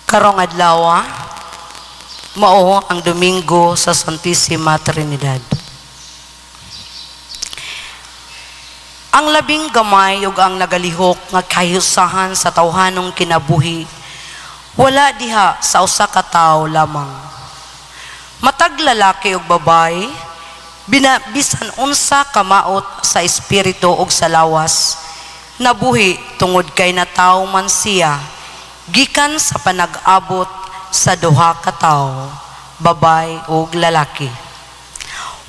Karong adlaw, mao ang Domingo sa Santissima Trinidad. Ang labing gamay ug ang nagalihok nga kahiusahan sa tawhanong kinabuhi wala diha sa usa ka tawo lamang. Matag lalaki ug babay, bisan unsa kamaot sa espiritu ug sa lawas, nabuhi tungod kay natawo man siya gikan sa panag-abot sa duha ka tawo, babay ug lalaki.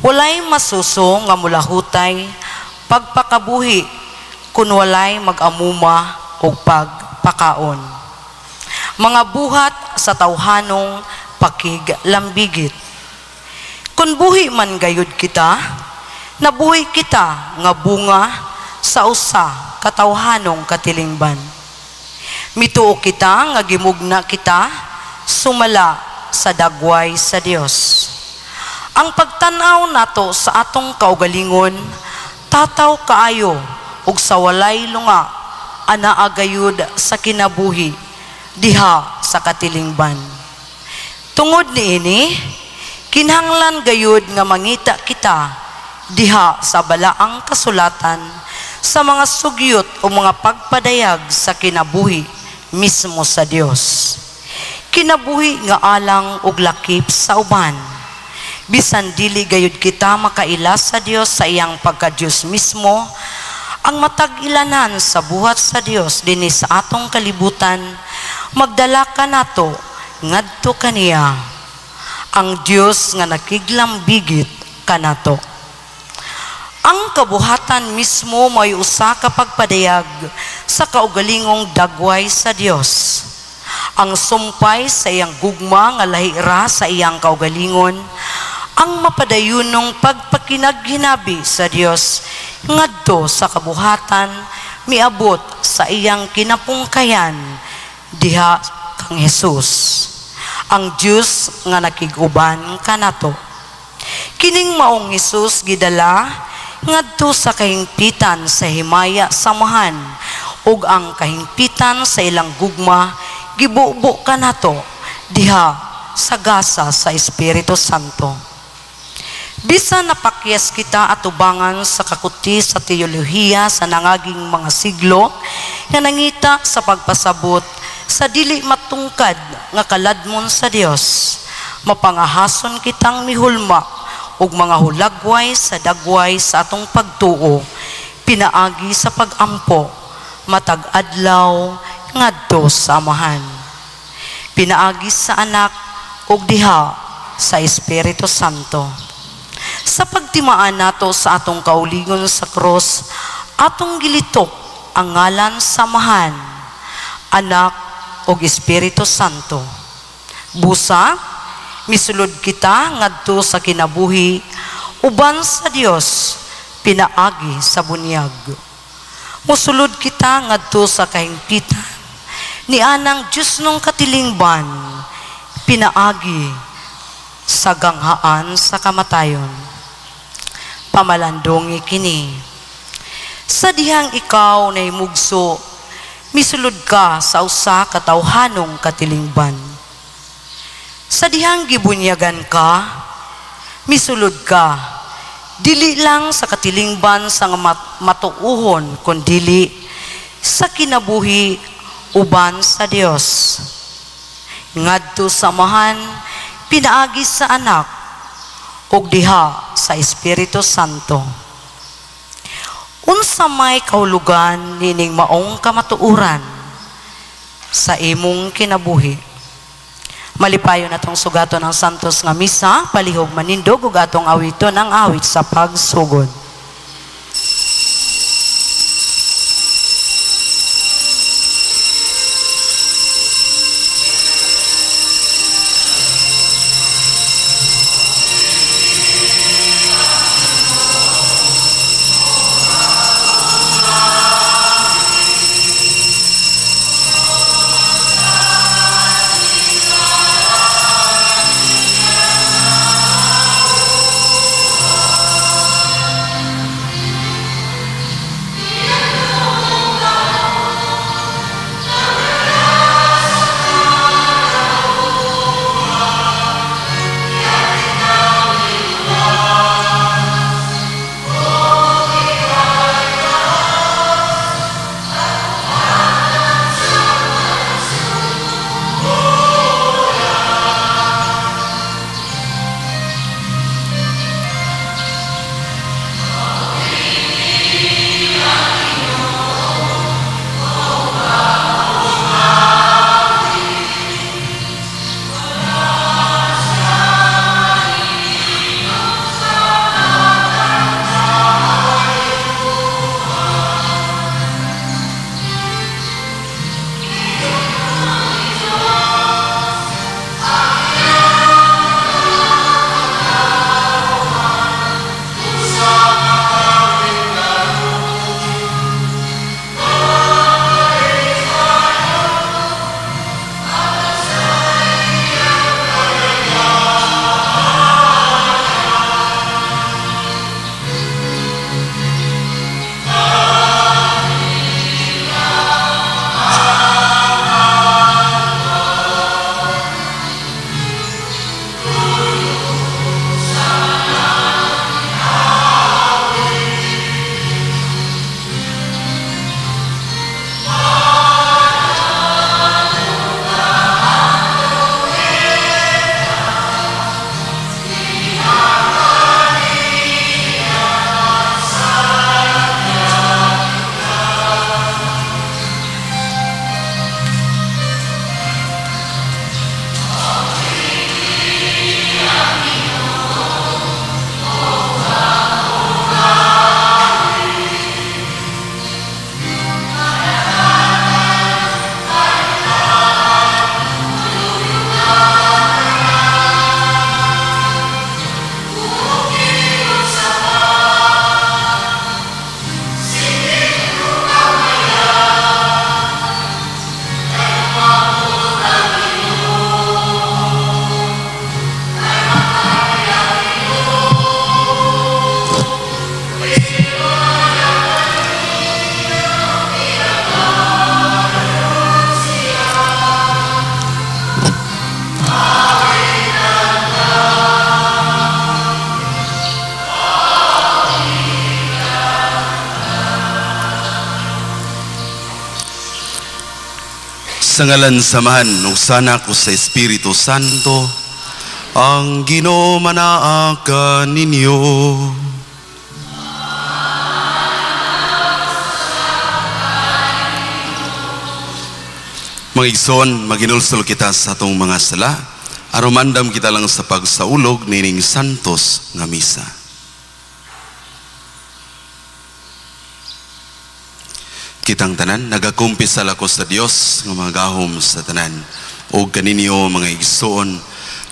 Walay masuso nga mulahutay pagpakabuhi kun walay mag-amuma ug pagpakaon. Mga buhat sa tawhanong pakiglambigit. Kun buhi man gayud kita, nabuhi kita nga bunga sa usa ka tawhanong katilingban. Mituo kita nga gimugna kita sumala sa dagway sa Dios. Ang pagtan-aw nato sa atong kaugalingon tataw kaayo ug sa walay lunga anaa gayud sa kinabuhi diha sa katilingban. Tungod niini, kinahanglan gayud nga mangita kita diha sa balaang kasulatan sa mga sugyot o mga pagpadayag sa kinabuhi mismo sa Dios. Kinabuhi nga alang ug lakip sa uban. Bisan dili gayud kita makaila sa Dios sa iyang pagka-Dios mismo, ang matag-ilanan sa buhat sa Dios dinhi sa atong kalibutan, magdala ka nato ngadto kaniya, ang Dios nga nakiglambigit kanato. Ang kabuhatan mismo may usa ka pagpadayag sa kaugalingong dagway sa Dios. Ang sumpay sa iyang gugma nga lahira sa iyang kaugalingon, ang mapadayunong pagpakinaghinabi sa Dios ngadto sa kabuhatan miabot sa iyang kinapungkayan diha kang Hesus, ang Dios nga nakiguban kanato. Kining maong Hesus gidala ngadto sa kahingpitan sa himaya samahan ug ang kahingpitan sa ilang gugma gibubo kanato diha sa gasa sa Espiritu Santo. Bisan napakyas kita atubangan sa kakuti sa teolohiya sa nangaging mga siglo nga nangita sa pagpasabot sa dili matungkad nga kaladmon sa Dios, mapangahason kitang mihulma ug mga hulagway sa dagway sa atong pagtuo, pinaagi sa pagampo, matag adlaw ngadto sa amahan. Pinaagi sa anak ug diha sa Espiritu Santo. Sa pagtimaan nato sa atong kauligon sa krus, atong gilitok ang ngalan samahan, anak ug Espiritu Santo. Busa, misulod kita ngadto sa kinabuhi uban sa Dios, pinaagi sa bunyag. Musulod kita ngadto sa kahingpitan ni anang Dios nung katilingban, pinaagi sa ganghaan sa kamatayon. Pamalandongi kini. Sa dihang ikaw na imugso, misulod ka sa usa ka tawhanong katilingban. Sa dihang gibunyagan ka, misulod ka, dili lang sa katilingban sa matuuhon, kundili sa kinabuhi uban sa Dios. Ngadto sa amahan, pinaagi sa anak, ug diha sa Espiritu Santo. Unsa may kahulugan nining maong kamatuuran sa imong kinabuhi? Malipayon atong sugaton ng santos nga misa, palihog manindog ug atong awiton ang awit sa pagsugod. Sa ngalan samahan ug sa Anak ug sa Espiritu Santo, ang Ginoo manaa kaninyo. Mga igsoon, maginulsol kita sa atong mga sala, aron mandam kita lang sa pagsaulog nining santos nga misa. Kitang tanan, nagakumpisal ako sa Dios nga mga gahom sa tanan, o kaninyo mga igsoon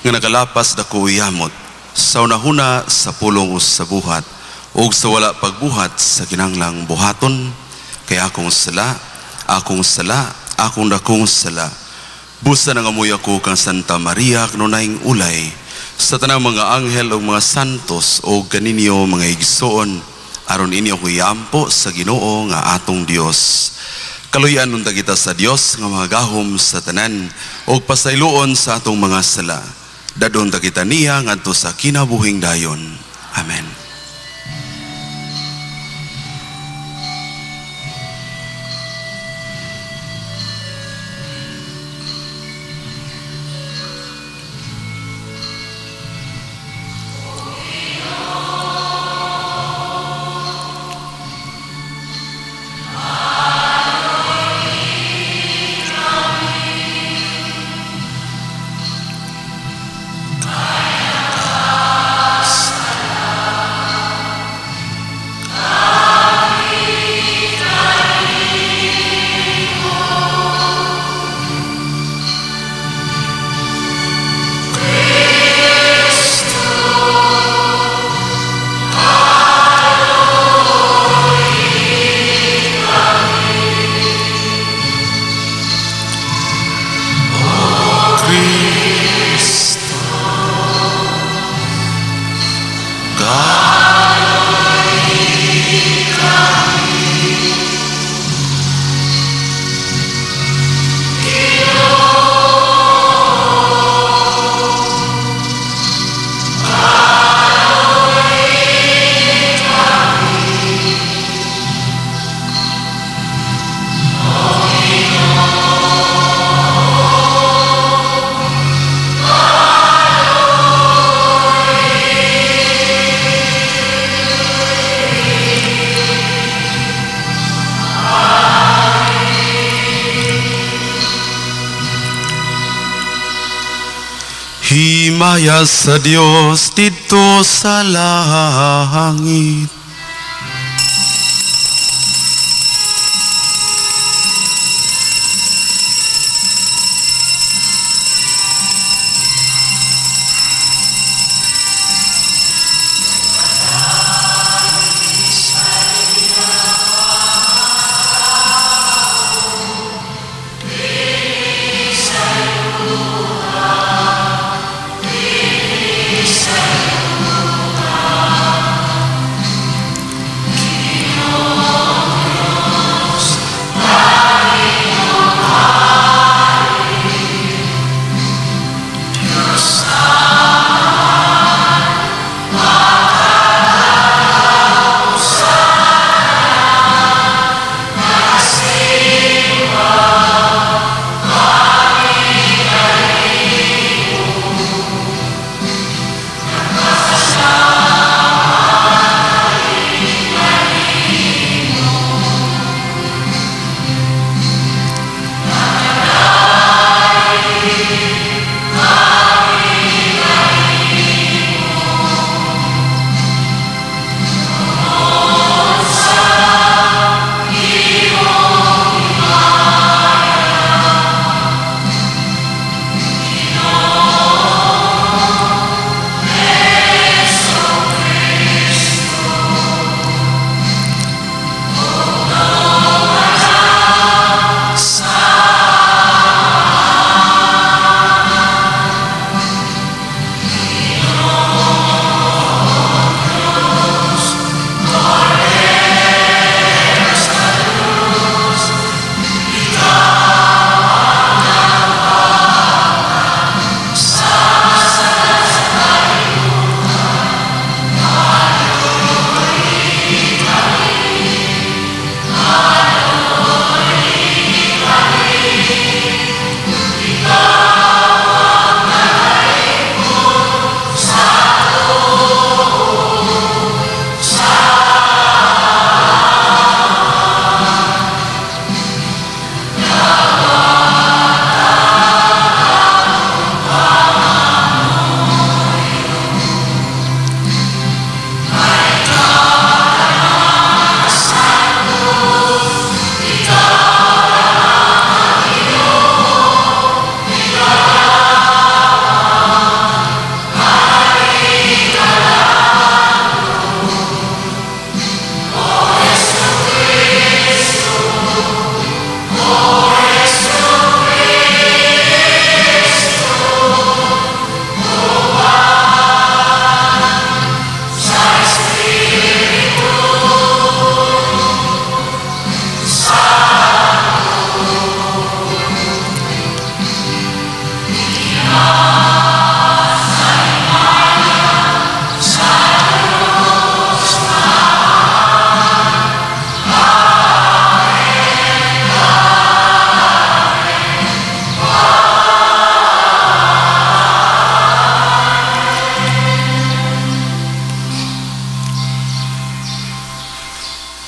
nga nakalapas dako yamot sa unahuna sa pulong o sa buhat o sa wala pagbuhat sa kinanglang buhaton, kay akong sala, akong dakong sala. Busa nang amoy ako kang Santa Maria kanunayng ulay, sa tanang mga anghel o mga santos o kaninyo mga igsoon, aron inyo ko yampo sa Ginoo nga atong Dios. Kaluyan nunta kita sa Dios nga mga gahom sa tanan o pasayloon sa atong mga sala. Dadon ta kita niya ngadto sa kinabuhing dayon. Amen. Himaya sa Dios dito sa langit.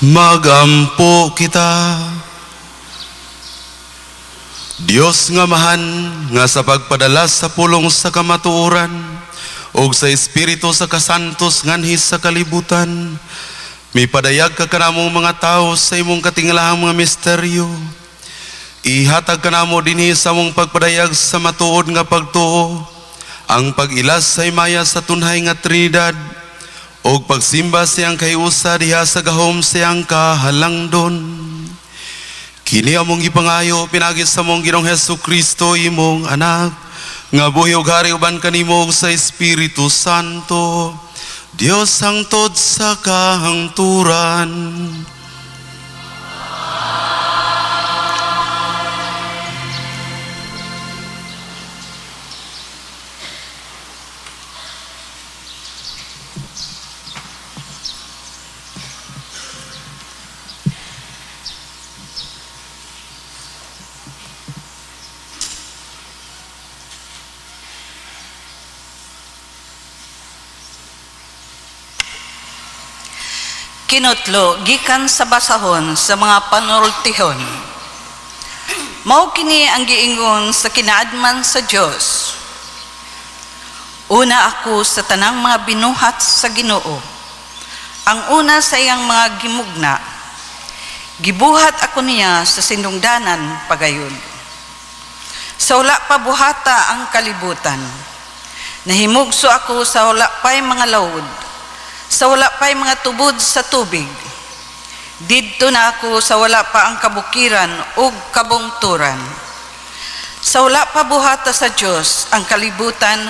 Magampo kita. Dios nga mahan nga sa pagpadala sa pulong sa kamatuoran ug sa espiritu sa kasantos nganhi sa kalibutan, mipadayag ka kanamo mga tao sa imong katingalahang mga misteryo. Ihatag kanamo dinhi sa mong pagpadayag sa matuod nga pagtuo ang pag-ilas sa imaya sa tunhay nga Trinidad ug pagsimba siyang kayusa diha sa gahom siyang kahalangdon. Kini among gipangayo pinagi sa mong Ginoong Hesukristo imong anak nga buhi ug hari uban kanimo sa Espiritu Santo, Dios hangtod sa kahangturan. Kinutlo, gikan sa basahon sa mga panultihon. Mao kini ang giingon sa kinaadman sa Dios. Una ako sa tanang mga binuhat sa Ginoo. Ang una sa iyang mga gimugna. Gibuhat ako niya sa sinungdanan pagayon. Sa wala pa buhata ang kalibutan. Nahimugso ako sa wala pa'y mga lawod. Sa wala pa'y mga tubod sa tubig. Didto na ako sa wala pa ang kabukiran o kabungturan. Sa wala pa buhata sa Diyos ang kalibutan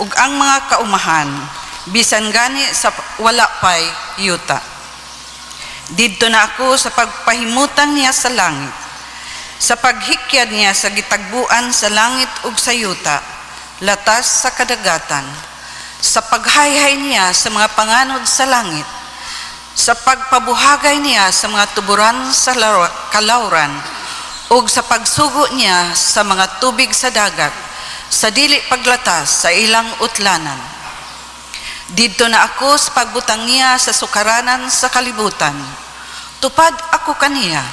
ug ang mga kaumahan, bisan gani sa wala pa'y yuta. Didto na ako sa pagpahimutan niya sa langit, sa paghikyad niya sa gitagbuan sa langit ug sa yuta, latas sa kadagatan, sa paghayhay niya sa mga panganod sa langit, sa pagpabuhagay niya sa mga tuburan sa kalauran, ug sa pagsugo niya sa mga tubig sa dagat, sa dili paglatas sa ilang utlanan. Didto na ako sa pagbutang niya sa sukaranan sa kalibutan. Tupad ako kaniya,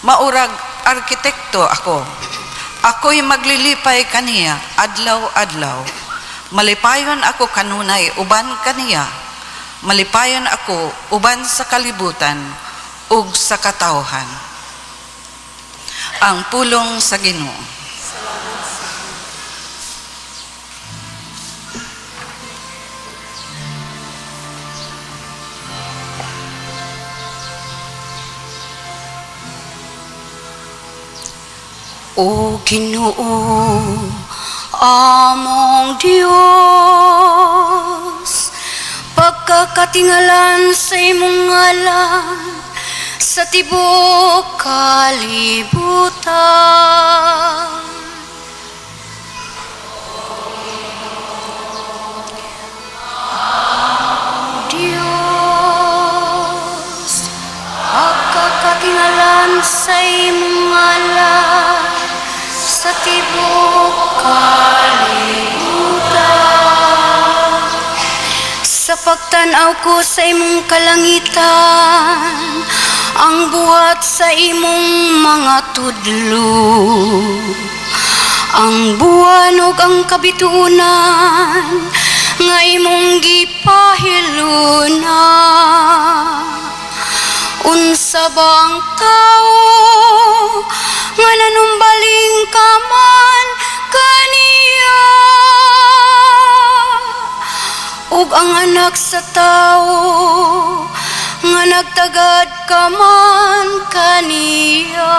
maurag arkitekto ako. Ako'y maglilipay kaniya adlaw-adlaw. Malipayon ako kanunay uban kaniya, malipayon ako uban sa kalibutan ug sa katawhan. Ang pulong sa Ginoo. O Ginoo, among Diyos, pagkakatingalan sa imong ngalan sa tibok kalibutan. Diyos, pagkakatingalan sa imong ngalan sa tibok kalibutan. Sa pagtanaw ko sa imong kalangitan, ang buhat sa imong mga tudlo, ang buwan ug ang kabitunan nga imong gipahiluna. Unsa ba ang tao nga nanumbaling ka man kaniya, ug ang anak sa tao nga nagtagad ka man kaniya.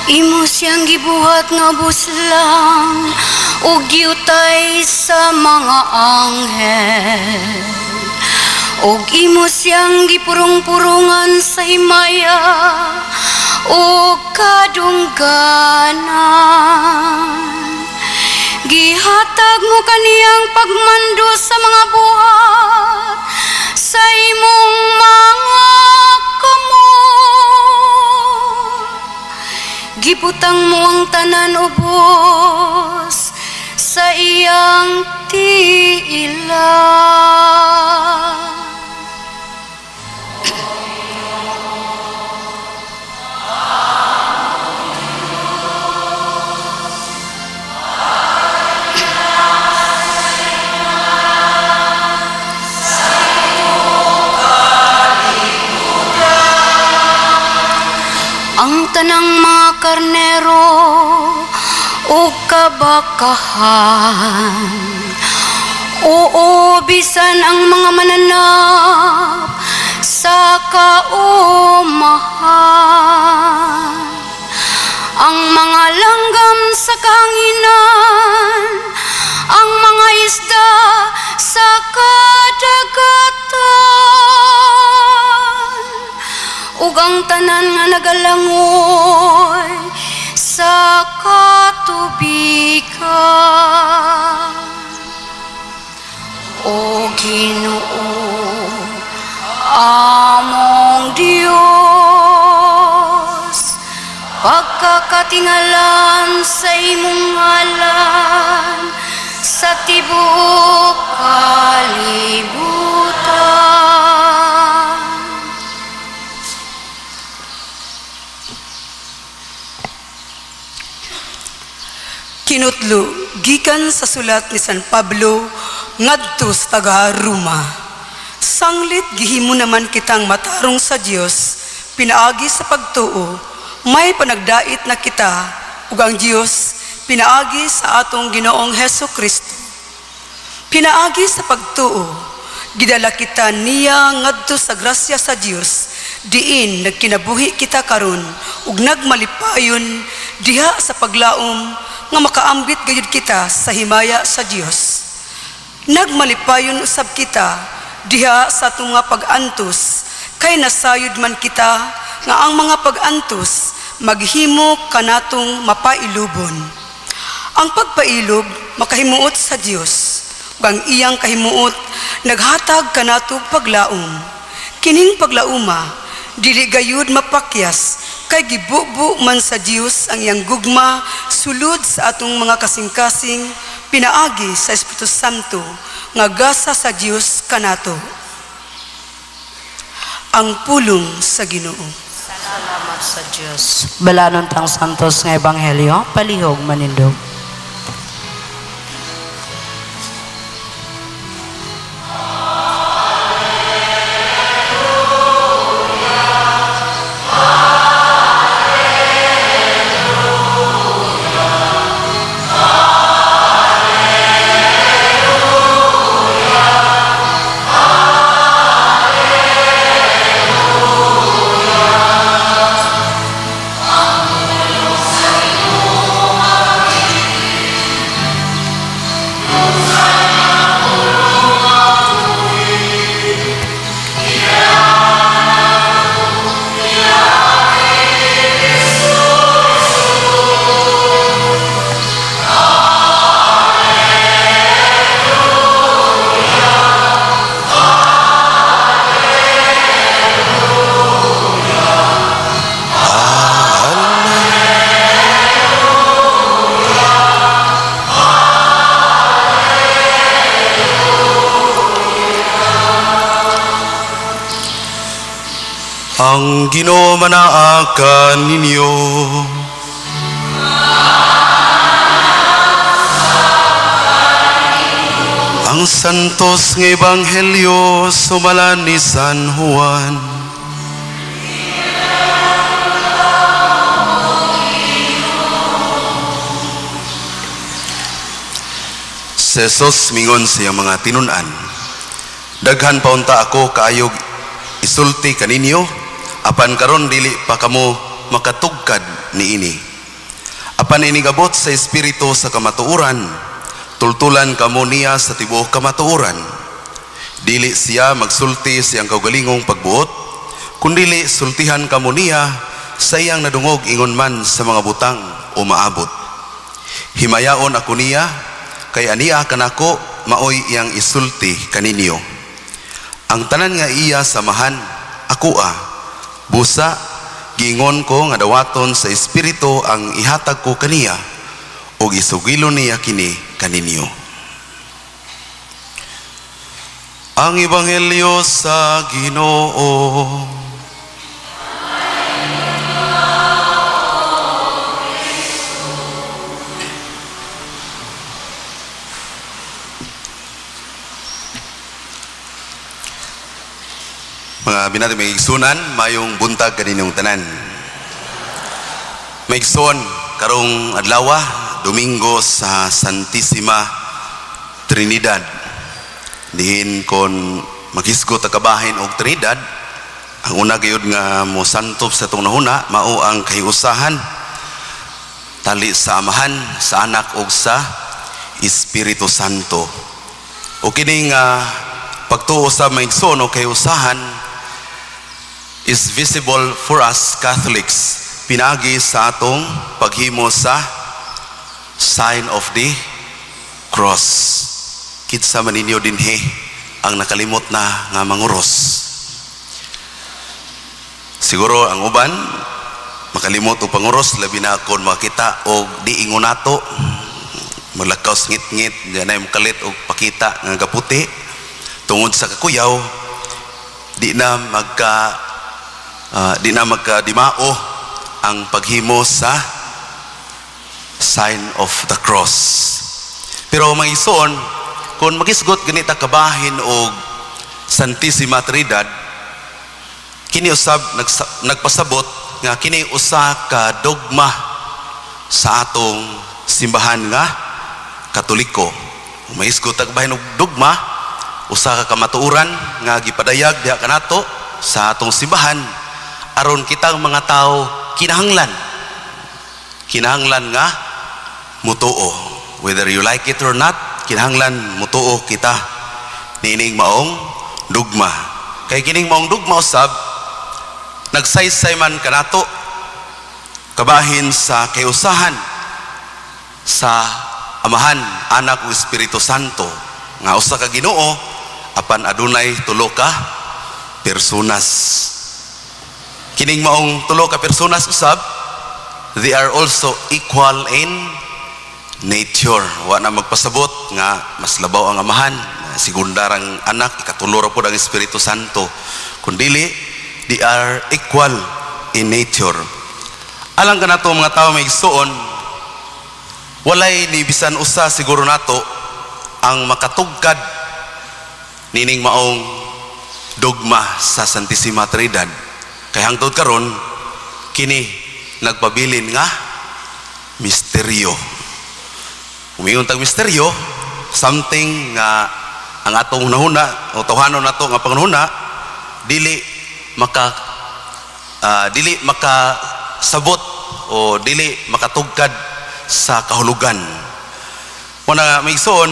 Imo siyang gibuhat nga buslang ug giutay sa mga anghel, ug imo siyang gipurong-purungan sa himaya ug kadungganan. Gihatag mo kaniyang pagmando sa mga buhat sa imong mga kamot. Gibutang mo ang tanan ubos sa iyang tiila. Ang tanang mga karnero o kabakahan, oo, bisan ang mga mananap sa kaumahan, ang mga langgam sa kahanginan, ang mga isda sa kadagatan, ug ang tanan nga nagalangoy sa katubigan. O Ginoo, among Dios, pagkakatingalan sa imong ngalan sa tibuok kalibutan. Kinutlo, gikan sa sulat ni San Pablo ngadto sa taga-Roma. Sanglit gihimo naman kitang matarong sa Dios, pinaagi sa pagtuo, may panagdait na kita, ug ang Dios pinaagi sa atong Ginoong Hesus Kristo. Pinaagi sa pagtuo, gidala kita niya ngadto sa grasya sa Dios, diin nagkinabuhi kita karon ug nagmalipayon diha sa paglaom nga makaambit gayud kita sa himaya sa Dios. Nagmalipayon usab kita diha sa atong mga pag-antos, kay nasayod man kita nga ang mga pag-antos maghimo kanatong mapailubon. Ang pagpailob makahimuot sa Dios, ug ang iyang kahimuot naghatag kanatong paglaom. Kining paglauma dili gayud mapakyas, kay gibubo man sa Dios ang iyang gugma sulod sa atong mga kasing-kasing, pinaagi sa Espiritu Santo nga gasa sa Dios kanato. Ang pulong sa Ginoo. Salamat sa Dios. Balanon tang santos nga ebanghelyo, palihog manindog. Ang Ginoo manaakan ninyo. Ang santos nga ebanghelyo sumalan ni San Juan. Si Jesus mingon siya mga tinunan, daghan paunta ako kaayog isulti kaninyo, apan karon dili pa kamo makatugkad niini. Apan inigabot sa espiritu sa kamatuoran, tultulan kamo niya sa tibuok kamatuoran. Dili siya magsulti siyang kaugalingong pagbuot, kundili sultihan kamo niya sa iyang nadungog ingon man sa mga butang o maabot. Himayaon ako niya kay aniya kanako maoy iyang isulti kaninyo. Ang tanan nga iya samahan ako busa giingon ko nga dawaton sa espiritu ang ihatag ko kaniya ug isugilon niya kini kaninyo. Ang ebanghelyo sa Ginoo. Mga binati may igsunan, mayong buntag kaninyong tanan. May igsuon, karong adlaw, Domingo sa Santissima Trinidad. Dihin kon maghisgot ang kabahin og Trinidad, ang una gayud nga mo santop sa itong nahuna, mao ang kahiusahan, tali sa Amahan, sa Anak ug sa Espiritu Santo. O kining pagtuo sa may igsoon o kahiusahan, is visible for us Catholics. Pinagi sa atong paghimo sa sign of the cross. Kitsa man ninyo dinhi ang nakalimot na nga manguros. Siguro ang uban makalimot o panguros, labi na kon makita o di ingon nato, malakaw ngit-ngit, ganay makalit o pakita nga gaputi tungod sa kakuyaw, di na magkadimao ang paghimo sa sign of the cross. Pero mga ison, kung magisgot ganita kabahin o Santissima Trinidad, kini usab nagpasabot nga kini usa ka dogma sa atong simbahan nga Katoliko. Kung magisgot kabahin og dogma, usa ka kamatuoran nga gipadayag diha kanato sa atong simbahan, aron kitang mga tao kinahanglan nga mutuo, whether you like it or not, kinahanglan mutuo kita nining maong dugma. Kay kining maong dugma usab nagsaysay man kanato kabahin sa kayusahan sa Amahan, Anak ug Espiritu Santo nga usa ka Ginoo apan adunay tulo ka personas. Kining maong tulo ka personas usab, they are also equal in nature. Wa na magpasabot nga mas labaw ang Amahan, segundarang Anak, ikatulo ra pud ang Espiritu Santo. Kundili, they are equal in nature. Alang kanato mga tawo may igsuon, walay ni bisan usa siguro nato ang makatugkad nining maong dogma sa Santissima Trinidad. Kay hangtod karon kini nagpabilin nga misteryo. Umingon tag misteryo, something nga ang atong nahuna o tawhanon nato nga panghuna dili makasabot o dili makatugkad sa kahulugan. Muna may igsoon,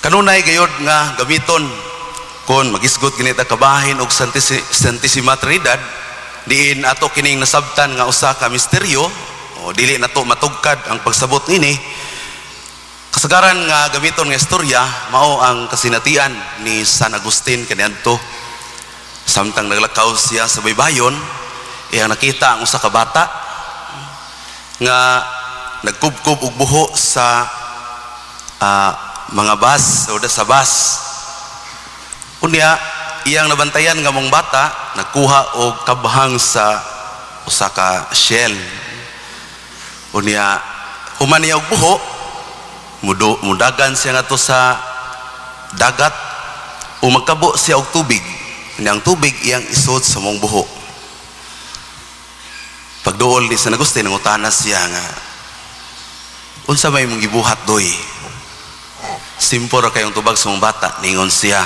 kanunay gayod nga gamiton kon magisgot ginita kabahin og Santissima Trinidad, diin ato kining nasabtan nga usa ka misteryo o dili nato matugkad ang pagsabot ini. Kasagaran nga gamiton nga istorya mao ang kasinatian ni San Agustin kaniadto. Samtang naglakaw siya sa baybayon, iyang nakita ang usa ka bata nga nagkubkob og buho sa mga bus o sa bus. Unya iyang nabantayan nga mong bata nagkuha og kabhang sa usa ka shell. Unya human niya og buho, mudagan siya ngadto sa dagat o magkabo siya og tubig. Ang tubig iyang isod sa mong buho. Pagduol ni San Agustin, nangutana siya nga, unsa may mong gibuhat doy? Simple ra kayong tubag sa mong bata. Ningon siya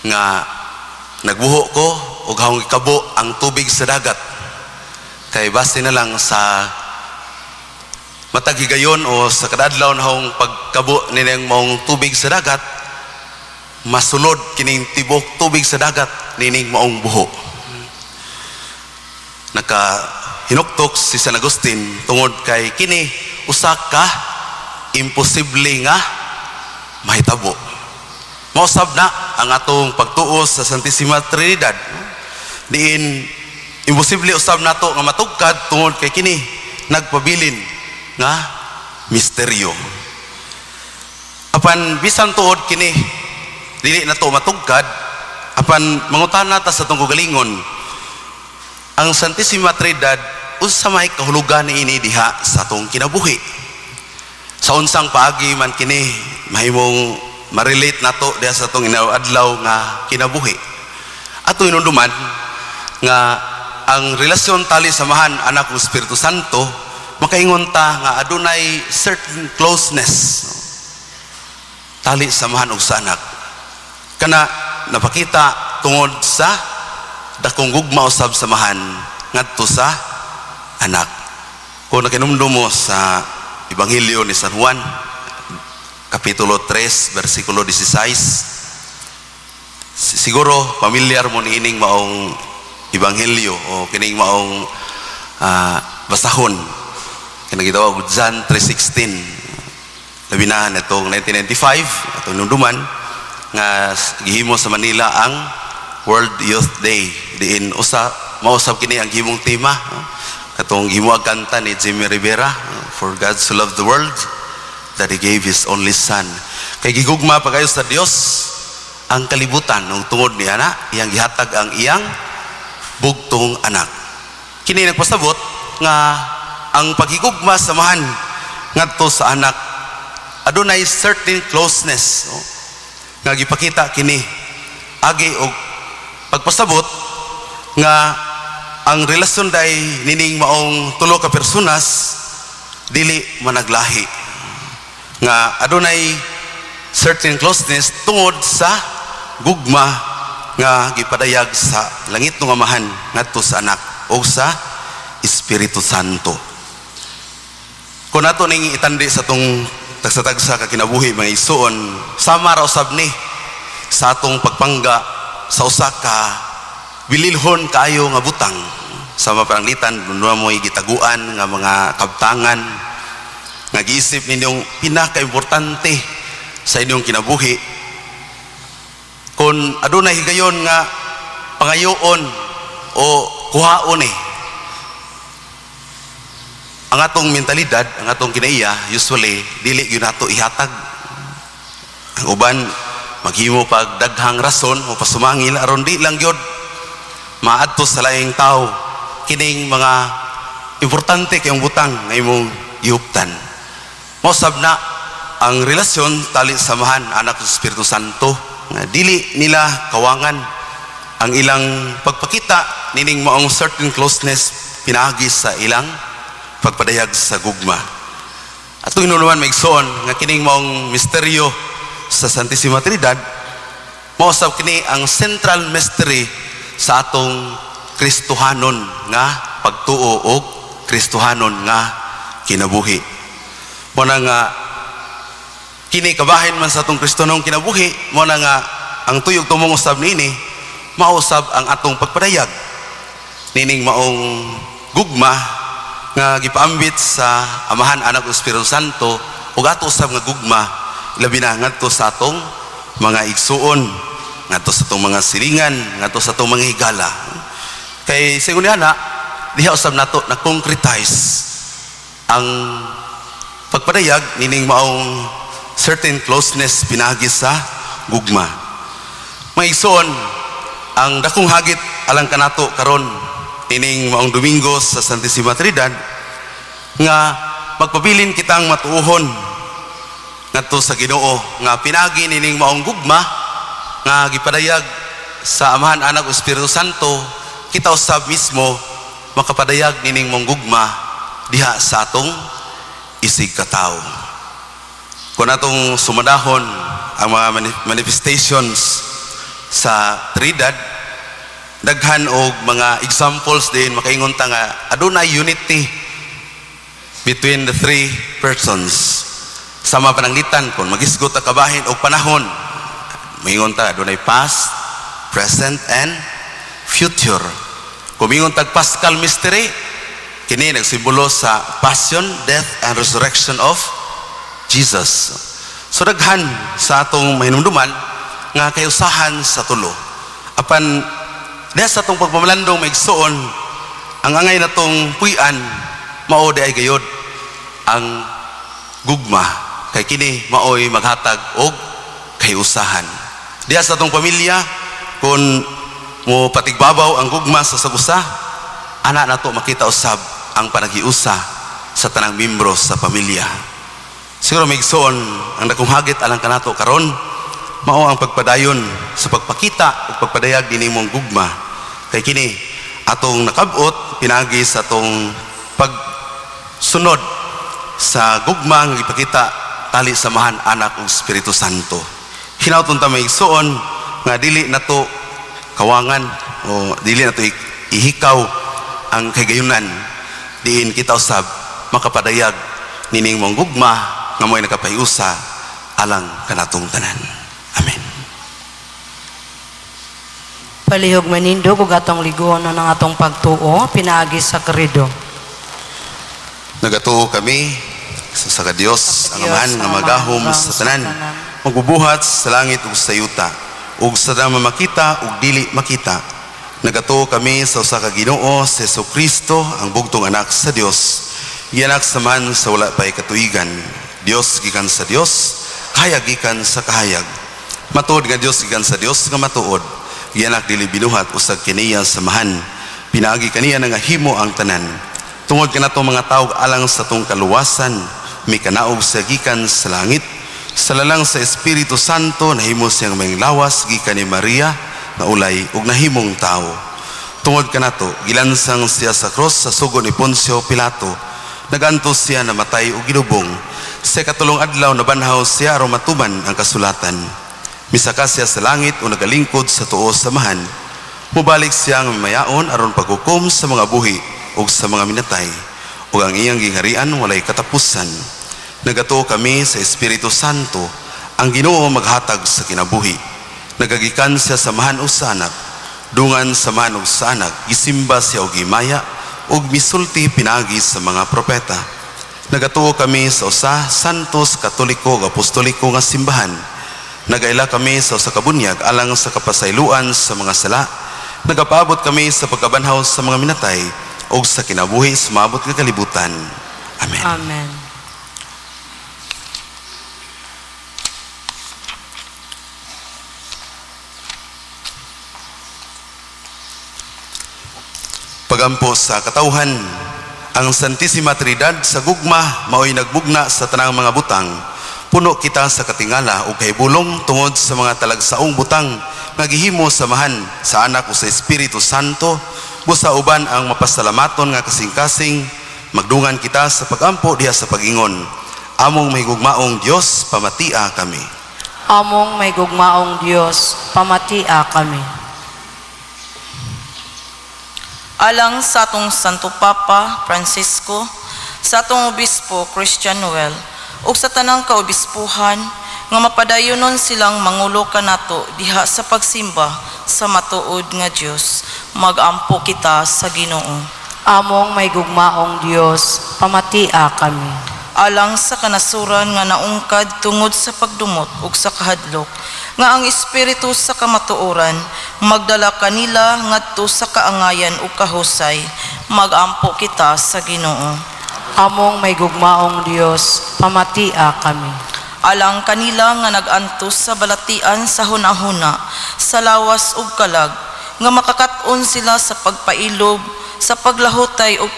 nga nagbuho ko o hawang ikabo ang tubig sa dagat. Kay base na lang sa matagigayon o sa kadadlaw na hawang pagkabo nilang mong tubig sa dagat, masulod kining tibok tubig sa dagat nining maong buho. Naka hinuktok si San Agustin tungod kay kini usa ka imposible nga mahitabo. Mausab na ang atong pagtuo sa Santissima Trinidad. Diin imposible usab nato nga matugkad tungod kay kini nagpabilin nga misteryo. Apan bisan tuod kini dili nato matugkad, apan mangutana ta sa atong kagalingon, ang Santissima Trinidad unsa may kahulugan niini diha sa atong kinabuhi? Sa unsang paagi man kini mahimong ma-relate nato diha sa atong adlaw nga kinabuhi. Ato inunduman nga ang relasyon tali samahan anak ug Espiritu Santo makaingon ta nga adunay certain closeness tali samahan og sa anak. Kana napakita tungod sa dakong gugma usab samahan ngadto sa anak. Kung nakinumdum mo sa Ebanghelyo ni San Juan kapitulo 3 versikulo 16, siguro pamilyar mo niining maong Ebanghelyo o kining maong basahon kina gitawag John 3:16. Labi na itong 1995 atong nunduman nga gihimo sa Manila ang World Youth Day. Diin mausab kini ang gihimong tema katong gimuag kanta ni Jimmy Rivera, For God so loved the world that He gave His only Son. Kay gigugma pa kayo sa Dios ang kalibutan ng tungod niya na iyang gihatag ang iyang bugtong anak. Kini nagpasabot nga ang paghigugma samahan ngadto sa anak adunay certain closeness, no? Nga gipakita kini agi og pagpasabot nga ang relasyon day nining maong tulo ka personas dili managlahi, nga adunay certain closeness tungod sa gugma nga gipadayag sa langit ng Amahan ngadto sa anak o sa Espiritu Santo. Kung nato ning itandi sa tong tagsa-tagsa ka kinabuhi mga igsoon, sama ra usab ni sa atong pagpangga sa usa ka bililhon kaayo nga butang sa mapanglitan dunwa mo'y gitaguan nga mga kabtangan nga giisip ninyong pinaka-importante sa inyong kinabuhi. Kung adunay higayon nga pangayoon o kuhaon ang atong mentalidad, ang atong kinaiya, usually dili gyud nato ihatag. Ang uban maghimo pag daghang rason o pasumangil aron di lang gyud maadto sa laing tao kining mga importante kayong butang nga imong giuptan. Mausab na ang relasyon tali samahan anak sa Espiritu Santo nga dili nila kawangan ang ilang pagpakita nining maong certain closeness pinaagi sa ilang pagpadayag sa gugma. Atong inuluman maigsoon nga kining maong misteryo sa Santissima Trinidad mausab kini ang central mystery sa atong Kristohanon nga pagtuo og Kristohanon nga kinabuhi. Muna nga kini kabahin man sa atong Kristohanong kinabuhi, muna nga ang tuyog tumong usab niini mausab ang atong pagpadayag nining maong gugma nga gipaambit sa Amahan, Anak ug Espiritu Santo ug ato usab nga gugma labi na ngadto sa atong mga igsuon, ngadto sa atong mga silingan, ngadto sa atong mga higala. Kay sigon ana diha usab nato na concretize ang pagpadayag nining maong certain closeness pinagi sa gugma. Mga igsuon, ang dakong hagit alang kanato karon nining maong Domingo sa Santissima Trinidad nga magpabilin kitang matuuhon ngadto sa Ginoo nga pinagi nining maong gugma nga gipadayag sa Amahan, Anak ug Espiritu Santo, kita usab mismo makapadayag nining maong gugma diha sa atong isig katawo. Kung atong sumadahon ang mga manifestations sa Trinidad, daghan og mga examples din makaingon ta nga adunay unity between the three persons. Sama pananglitan kung magisgot ta kabahin og panahon, maingon ta adunay past, present and future. Kung maingon tag Paschal mystery, kini nagsimbolo sa passion, death and resurrection of Jesus. So daghan sa atong mahinumduman nga kayusahan sa tulo. Apan diha sa atong pagpamalandong maigsuon, ang angay natong puy-an mao di ay gayod ang gugma, kay kini maoy maghatag og kayusahan. Diha sa atong pamilya, kung mo patigbabaw ang gugma sa sagusa, ana nato makita usab ang panaghiusa sa tanang membro sa pamilya. Siguro may igsoon ang dakong hagit alang kanato karon mao ang pagpadayon sa pagpakita ug pagpadayag dinhi mong gugma, kay kini atong nakab-ot pinagi sa atong pagsunod sa gugma nga ipakita tali samahan anak ug Espiritu Santo. Hinaut-on ta may igsoon nga dili nato kawangan o dili nato ihikaw ang kagayunan diin kita usab makapadayag nining mong gugma nga mo'y nakapahiusa alang kanatong tanan. Amen. Palihog manindog ug atong ligon ng atong pagtuo pinaagi sa kredo. Nagatuo kami sa Dios ang Amahan nga magahom sa tanan, magbubuhat sa langit ug sa yuta, ug sa dama makita ug dili makita. Nagatuo kami sa usa ka Ginoo si Jesucristo, ang bugtong anak sa Dios, gianak sa man sa wala pay katuigan. Dios gikan sa Dios, kahayag gikan sa kahayag. Matuod nga Dios gikan sa Dios nga matuod. Gianak dili binuhat usag kiniya samahan. Pinaagi kaniya nga himo ang tanan. Tungod kanato mga tawag alang sa tong kaluwasan, may kanaog sa gikan sa langit. Sa lalang sa Espiritu Santo nahimo siyang may lawas gikan ni Maria na ulay ug nahimong tao. Tungod kanato gilansang siya sa cross sa sugo ni Poncio Pilato. Nagantos siya namatay ug gilubong. Sa katulong adlaw nabanhaw siya aron matuman ang kasulatan. Misaka siya sa langit o nagalingkod sa tuo samahan. Mubalik siya ang mayaon aron paghukom sa mga buhi o sa mga minatay. O ang iyang gingharian walay katapusan. Nagatuo kami sa Espiritu Santo, ang Ginoo maghatag sa kinabuhi. Nagagikan siya samahan o sa anak. Dungan samahan o sa anak, gisimba siya o gimaya o misulti pinagi sa mga propeta. Nagatuo kami sa usa santos katoliko ug apostoliko nga simbahan. Nagaila kami sa usa ka bunyag alang sa kapasayloan sa mga sala. Nagapaabot kami sa pagkabanhaw sa mga minatay ug sa kinabuhi sa maabot nga kalibutan. Amen. Amen. Pagampo sa katawhan, ang Santissima Trinidad sa gugma mao'y nagbugna sa tanang mga butang. Puno kita sa katingala o kahibulong tungod sa mga talagsaong butang nga gihimo samahan sa anak o sa Espiritu Santo. Busa uban ang mapasalamaton nga kasing-kasing, magdungan kita sa pagampo diha sa pagingon. Among may gugmaong Dios, pamatia kami. Among may gugmaong Dios, pamatia kami. Alang sa atong Santo Papa Francisco, sa atong Obispo Christian Noel, ug sa tanang kaobispuhan nga mapadayonon silang mangulo kanato diha sa pagsimba sa matuod nga Dios, magampo kita sa Ginoo. Among may gugmaong Dios, pamatia kami. Alang sa kanasuran nga naungkad tungod sa pagdumot ug sa kahadlok, nga ang Espiritu sa kamatuoran magdala kanila ngadto sa kaangayan ug kahusay, magampo kita sa Ginoo. Among may gugmaong Dios, pamatia kami. Alang kanila nga nagantos sa balatian sa hunahuna, sa lawas ug kalag, nga makakat-on sila sa pagpailob, sa paglahutay ug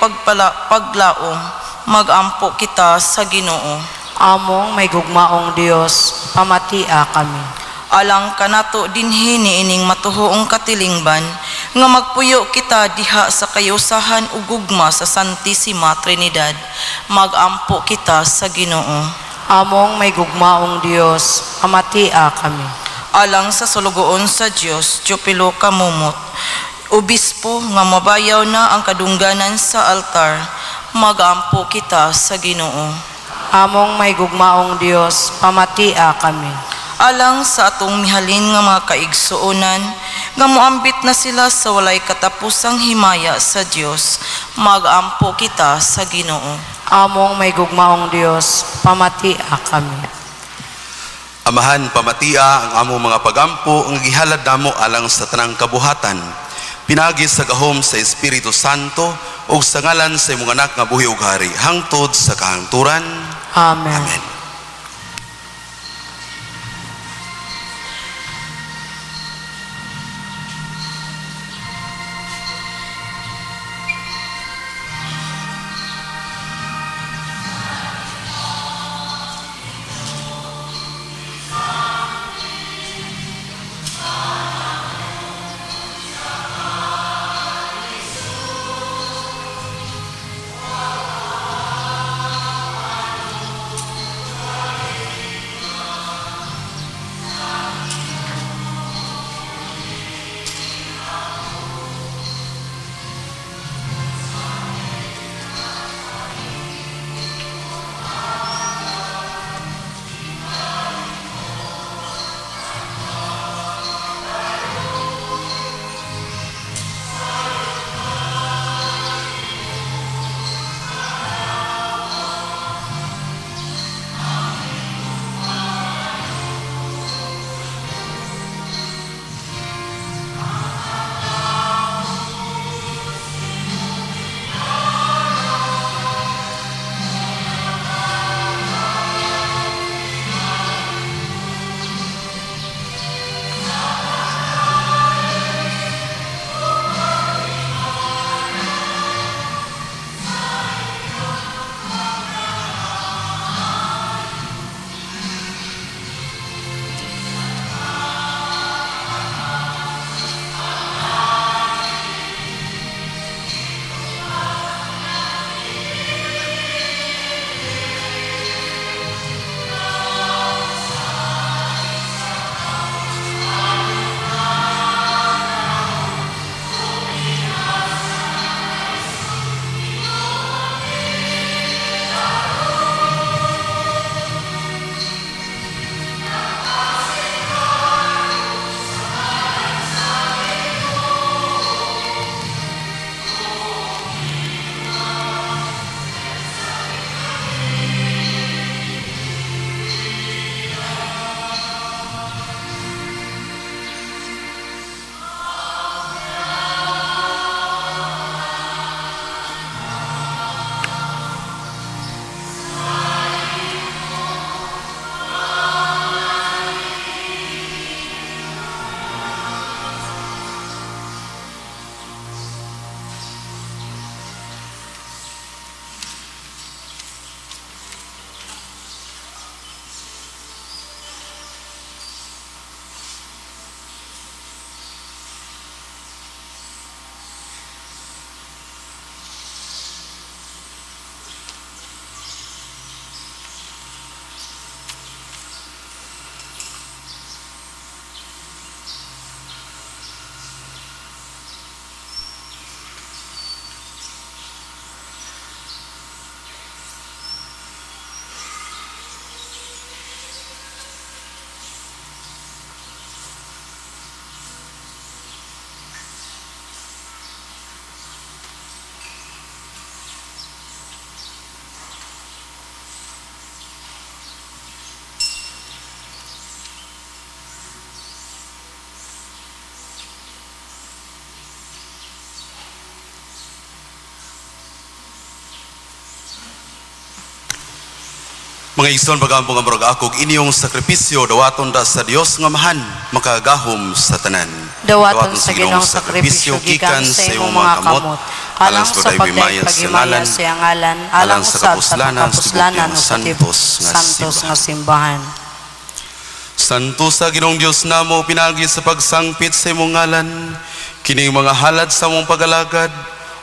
paglaom, magampo kita sa Ginoo. Among may gugmaong Dios, pamatia kami. Alang kanato dinhi niining matuhoong katilingban, nga magpuyo kita diha sa kayusahan ug gugma sa Santissima Trinidad, magampo kita sa Ginoo. Among may gugmaong Dios, pamatia kami. Alang sa sulugoon sa Dios, Teopilo Kamumot, Obispo nga mabayaw na ang kadungganan sa altar, magampo kita sa Ginoo. Among may gugmaong Dios, pamatia kami. Alang sa atong mihalin nga mga kaigsuonan, nga moambit na sila sa walay katapusang himaya sa Dios, magampo kita sa Ginoo. Among may gugmaong Dios, pamatia kami. Amahan, pamatia ang among mga pagampo ang gihalad namo alang sa tanang kabuhatan. Pinagi sa gahom sa Espiritu Santo ug sa ngalan sa imong anak nga buhi ug hari hangtod sa kahangturan. Amen. Amen. Mga igsoon, pagampong ang murag akog inyong sakripisyo dawaton da sa Dios nga mahan makagahom sa tanan. Dawaton sa Ginoong sakripisyo gikan sa imong mga kamot alang sa pagdayeg paghimayan sa ngalan alang sa kapuslanan sa tibos santos nga simbahan. Santo sa Ginoong Dios namo pinagi sa pagsangpit sa imong ngalan kining mga halad sa imong pagalagad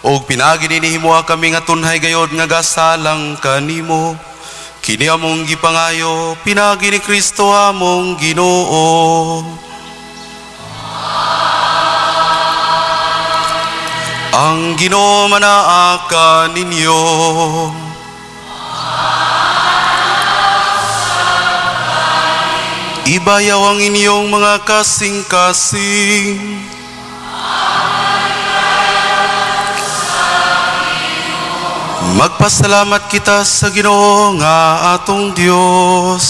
og pinagi dinihimoa kami nga tunhay gayod nga gasalang kanimo. Kini among gipangayo, pinagi ni Kristo among Ginoo. Ang Ginoo manaa ninyo. Ibayaw ang inyong mga kasing-kasing. Magpasalamat kita sa Ginoo nga atong Dios.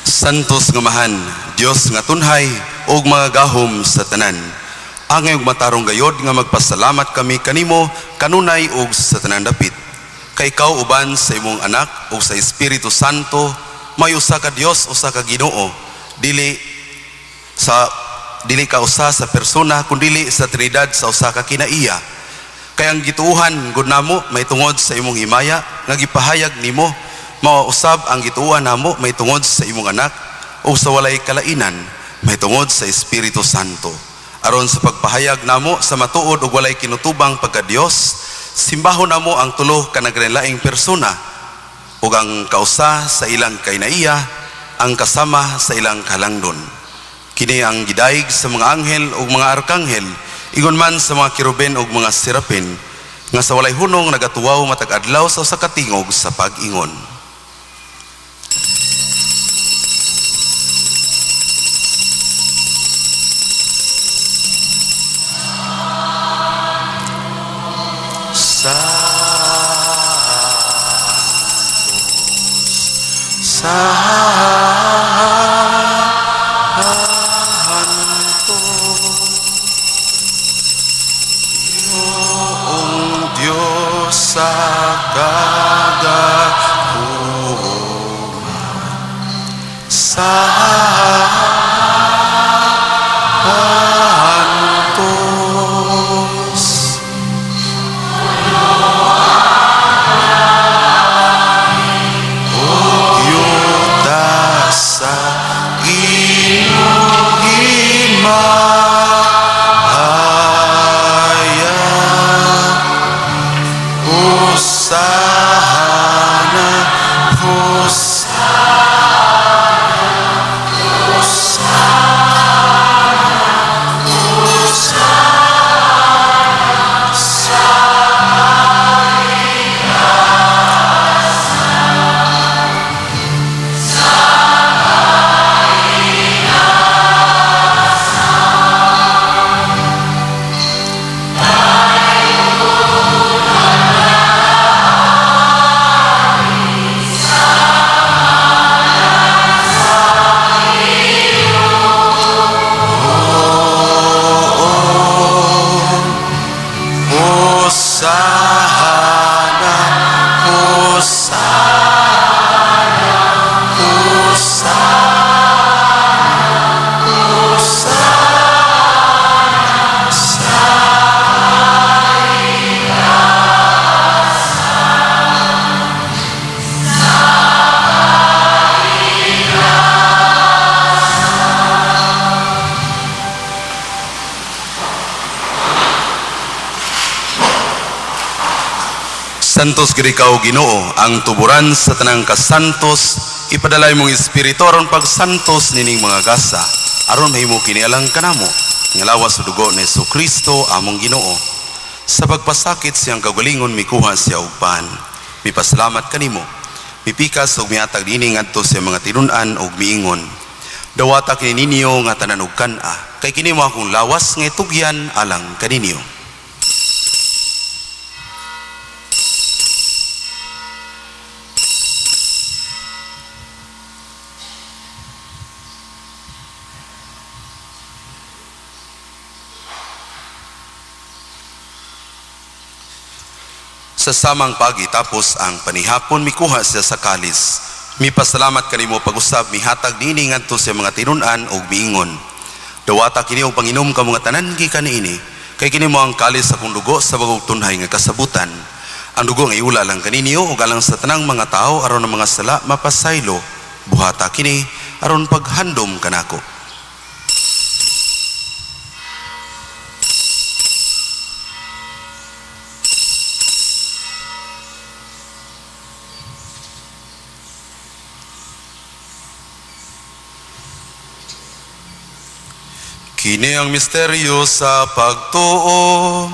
Santos nga mahan, Dios nga tunhay ug mga gahom sa tanan. Angay ug matarong gayod nga magpasalamat kami kanimo kanunay ug sa tanan dapit. Kay ikaw uban sa imong anak ug sa Espiritu Santo, may usa ka Dios, usa ka Ginoo, dili ka usa sa persona kundi sa Trinidad sa usa ka kinaiya. Kay ang gituuhan gud namo may tungod sa imong himaya nga gipahayag nimo, mao usab ang gituuhan namo may tungod sa imong anak ug sa walay kalainan may tungod sa Espiritu Santo. Aron sa pagpahayag namo sa matuod ug walay kinutubang pagka Dios, simbahon namo ang tulo ka naglaing persona ug ang kausa sa ilang kainaiya, ang kasama sa ilang kalangdon. Kini ang gidayeg sa mga anghel ug mga arkanghel, ingon man sa mga kiruben ug mga serapin, nga sa walay hunong nagatuwaw matag adlaw sa usa ka tingog sa pag-ingon. Santos gid ikaw Ginoo, ang tuburan sa tanang kasantos, ipadalay mong espiritu aron pagsantos nining mga gasa, aron mahimo kini alang kanamo, nga lawas sa dugo ni Jesucristo among Ginoo. Sa pagpasakit siyang kagalingon mikuha siya og pan. Mipasalamat kanimo. Mipikas og mihatag dinhi ngadto sa mga tinun-an og miingon. Dawata kini ninyo nga tanan og kan-a, kay kini mo akong lawas nga itugyan alang kaninyo. Sa samang pagi tapos ang panihapon mikuha siya sa kalis. Mipasalamat kanimo pag-usab mihatag dinhi ngadto sa mga tinun-an og miingon. Dawata kini og panginom ka mga tanan gikan niini, kay kini mo ang kalis sa akong dugo sa bagong tunhay nga kasabutan. Ang dugo nga iula lang kaninyo ug alang sa tanang mga tao aron ang mga sala mapasaylo. Buhata kini aron paghandom kanako. Kini ang misteryo sa pagtuo.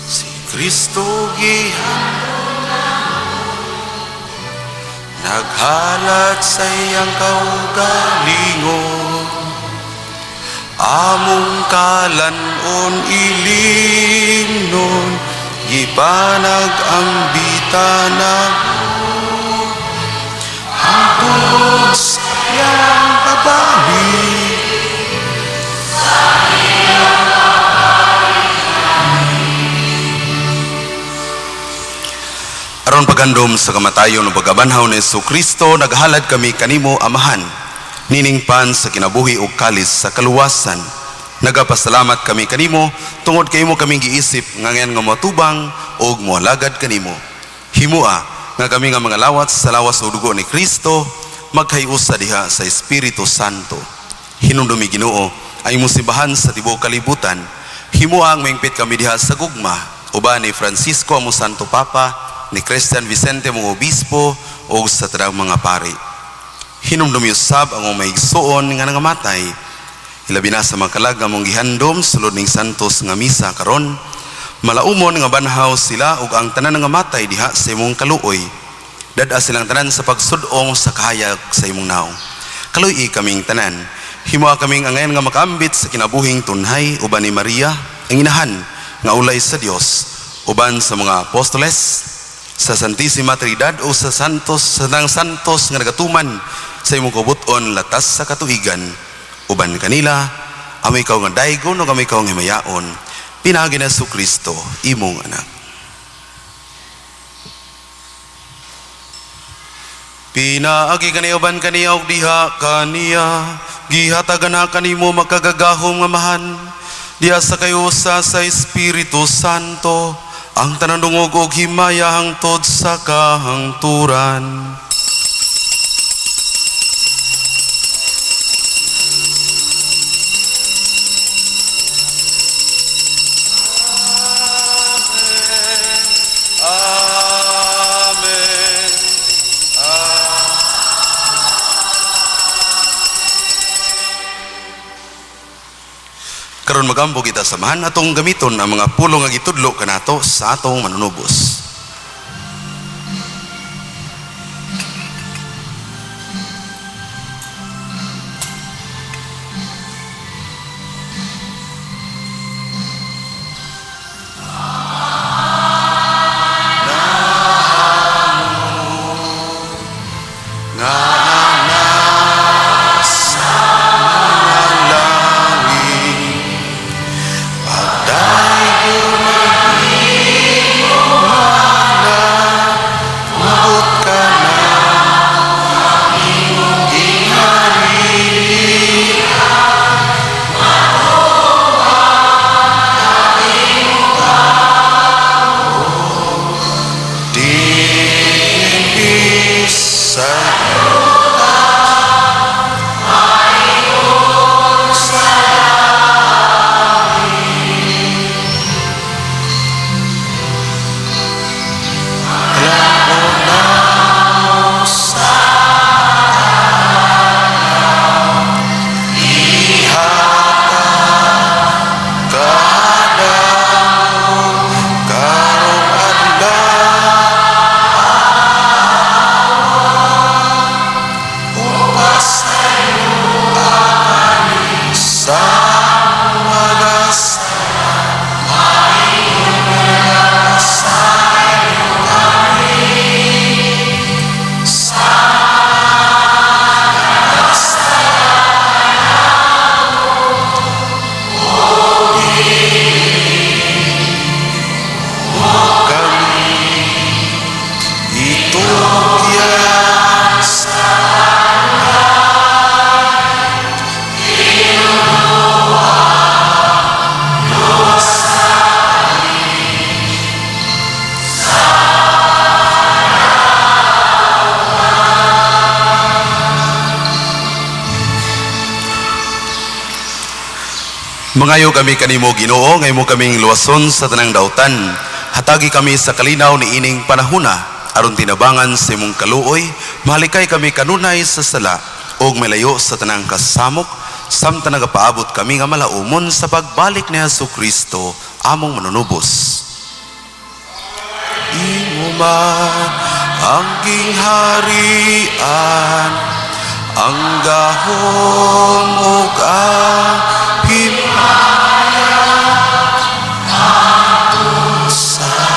Si Kristo gihanda naghalat sa iyang kaugalingon, among kalanon ilimnon, gipanag ang bitana hangtod sa iyang babalik. Aron pagandom sa kamatayon ng pagabanhaw ni Jesucristo, naghalad kami kanimo, Amahan, niningpan sa kinabuhi o kalis sa kaluwasan. Nagapasalamat kami kanimo, tungod kaymo kaming giisip nga ngayon nga matubang o mualagad kanimo. Himua nga kami nga mga lawat sa lawas o dugo ni Kristo, maghayusa diha sa Espiritu Santo. Hinumdumi Ginoo ay musibahan sa tibuok kalibutan. Himua ang maingpit kami diha sa gugma, uban ni Francisco amo Santo Papa, ni Christian Vicente mong obispo o sa tanang mga pari. Hinumdumi usab ang maigsuon nga nangamatay, ilabi na sa mga kalag nga mong gihandom sulod ning santos nga misa karon. Malaumon nga banhaw sila ug ang tanan nga matay diha sa imong kaluoy. Dada silang tanan sa pagsudong sa kahayag sa imong naong. Kaluy kaming tanan, himoa kaming angayan nga makaambit sa kinabuhing tunhay uban ni Maria, ang inahan nga ulay sa Dios, uban sa mga apostoles, sa Santissima Trinidad o sa santos, sa nang santos nga nagatuman sa imong kabuton latas sa katuigan. Uban kanila, amoy ikaw nga daygon o amoy ikaw nga himayaon, pinagi na Jesucristo, imong anak. Pinaagi kaniya uban kaniya og diha kaniya, gihatagan na kanimo makagagahom nga mahan, diha sa kayusa sa Espiritu Santo, ang tanandungog og himaya hangtod sa kahangturan. Karon magambo kita samahan atong gamiton ang mga pulong nga gitudlo kanato sa atong manunubos. Mangayo kami kanimo Ginoo, ngay mo kaming luwason sa tanang dautan. Hatagi kami sa kalinaw ni ining panahuna, aron tinabangan sa imong kaluoy, mahalikay kami kanunay sa sala, og malayo sa tanang kasamok, samtang nagapaabot kami nga malaumon sa pagbalik ni Jesucristo, among manunubos. Imo man ang gingharian, ang gahom ug ang himaya aton sa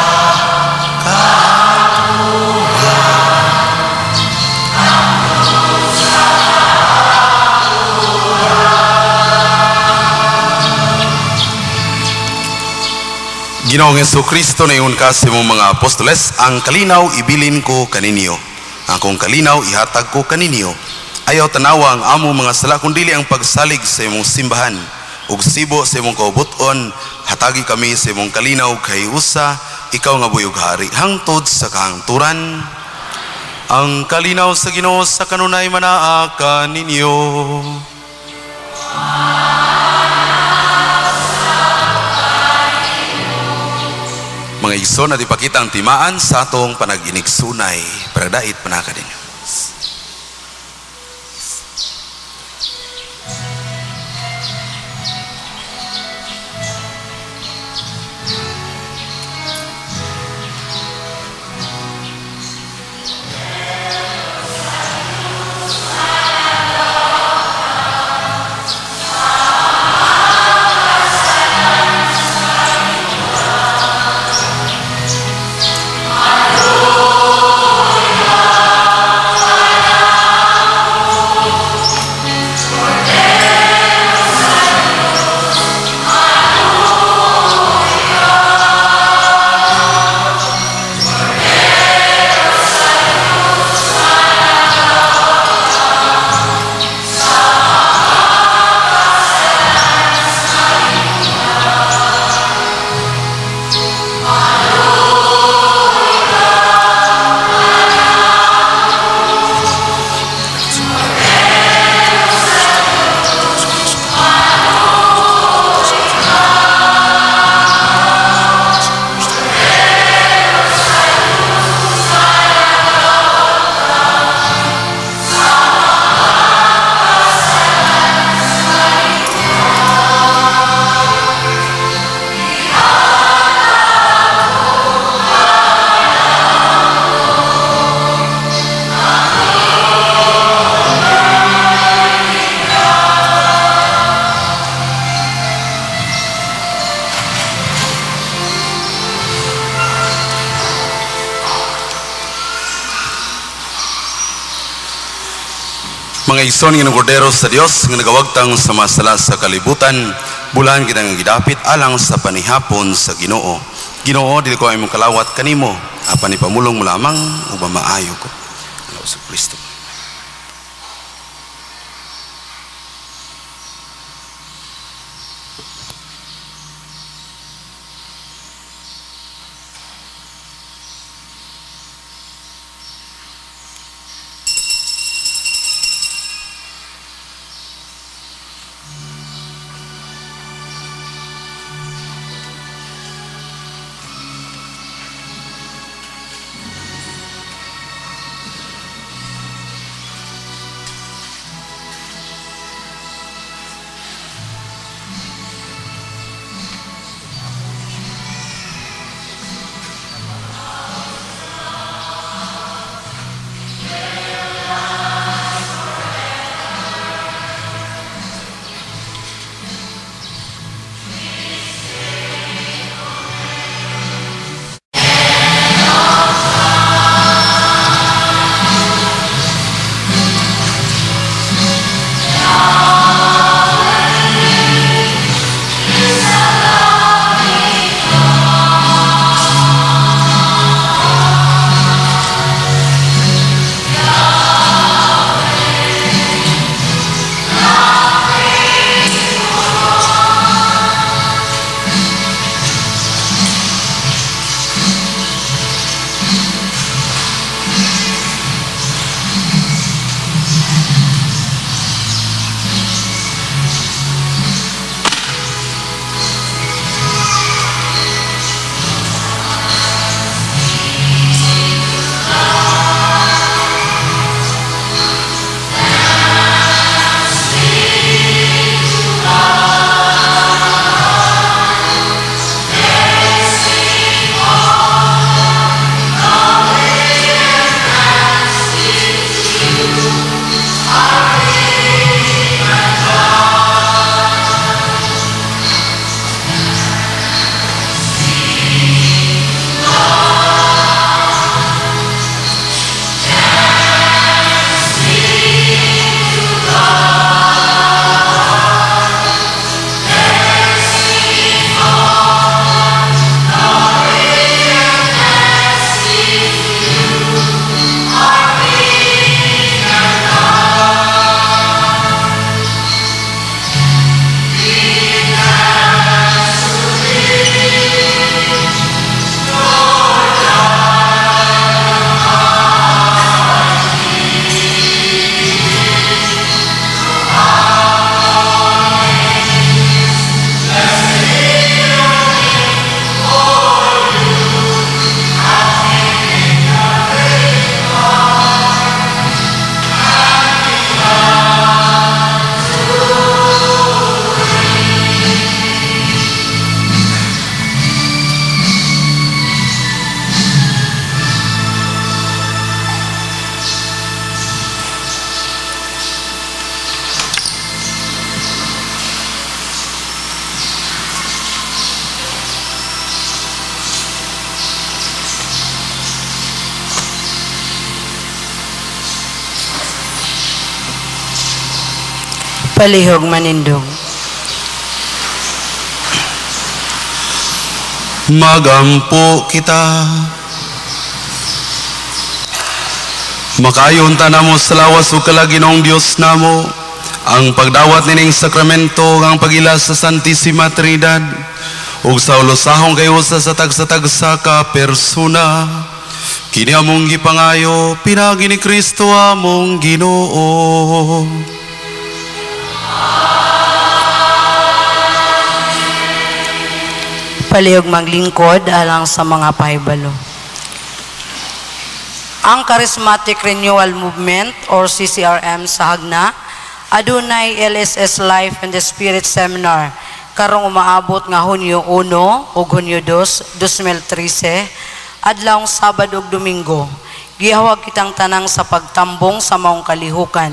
Ginoong Jesucristo na iyon kasi mong mga apostoles, ang kalinaw ibilin ko kaninyo. Akong kalinaw ihatag ko kaninyo. Ayaw tanawa ang amo mga sala, kundili ang pagsalig sa imong simbahan. Ug sibo sa imong kaubuton, hatagi kami sa imong kalinaw kay usa, ikaw nga buyog hari, hangtod sa kahangturan. Ang kalinaw sa Ginoo sa kanunay manaa kaninyo. Mga igsoon at ipakita ang timaan sa atong panag-inigsunay para dait panaka din. Mga igsoon ng kordero sa Dios nga nagawagtang sa masala sa kalibutan, bulan kita nga gidapit alang sa panihapon sa Ginoo. Ginoo, dili ko imong kalawat kanimo, apan ipamulong mo lamang ug maayo ko. Salamat sa Kristo. Palihog manindong. Magampo kita. Makayon ta namo sa lawas o kalaginong Diyos namo, ang pagdawat nining sakramento ang pagila sa Santissima Trinidad, ug sa ulusahong kayo sa tagsa ka persona, kini among gipangayo, pinagi ni Kristo among Ginoo. Palihog maglingkod alang sa mga pahibalo. Ang Charismatic Renewal Movement or CCRM sa Hagna, adunay LSS Life and the Spirit Seminar karong umaabot nga Hunyo 1 ug Hunyo 2, 2013, adlawng Sabado ug Domingo. Gihawag kitang tanang sa pagtambong sa maong kalihukan.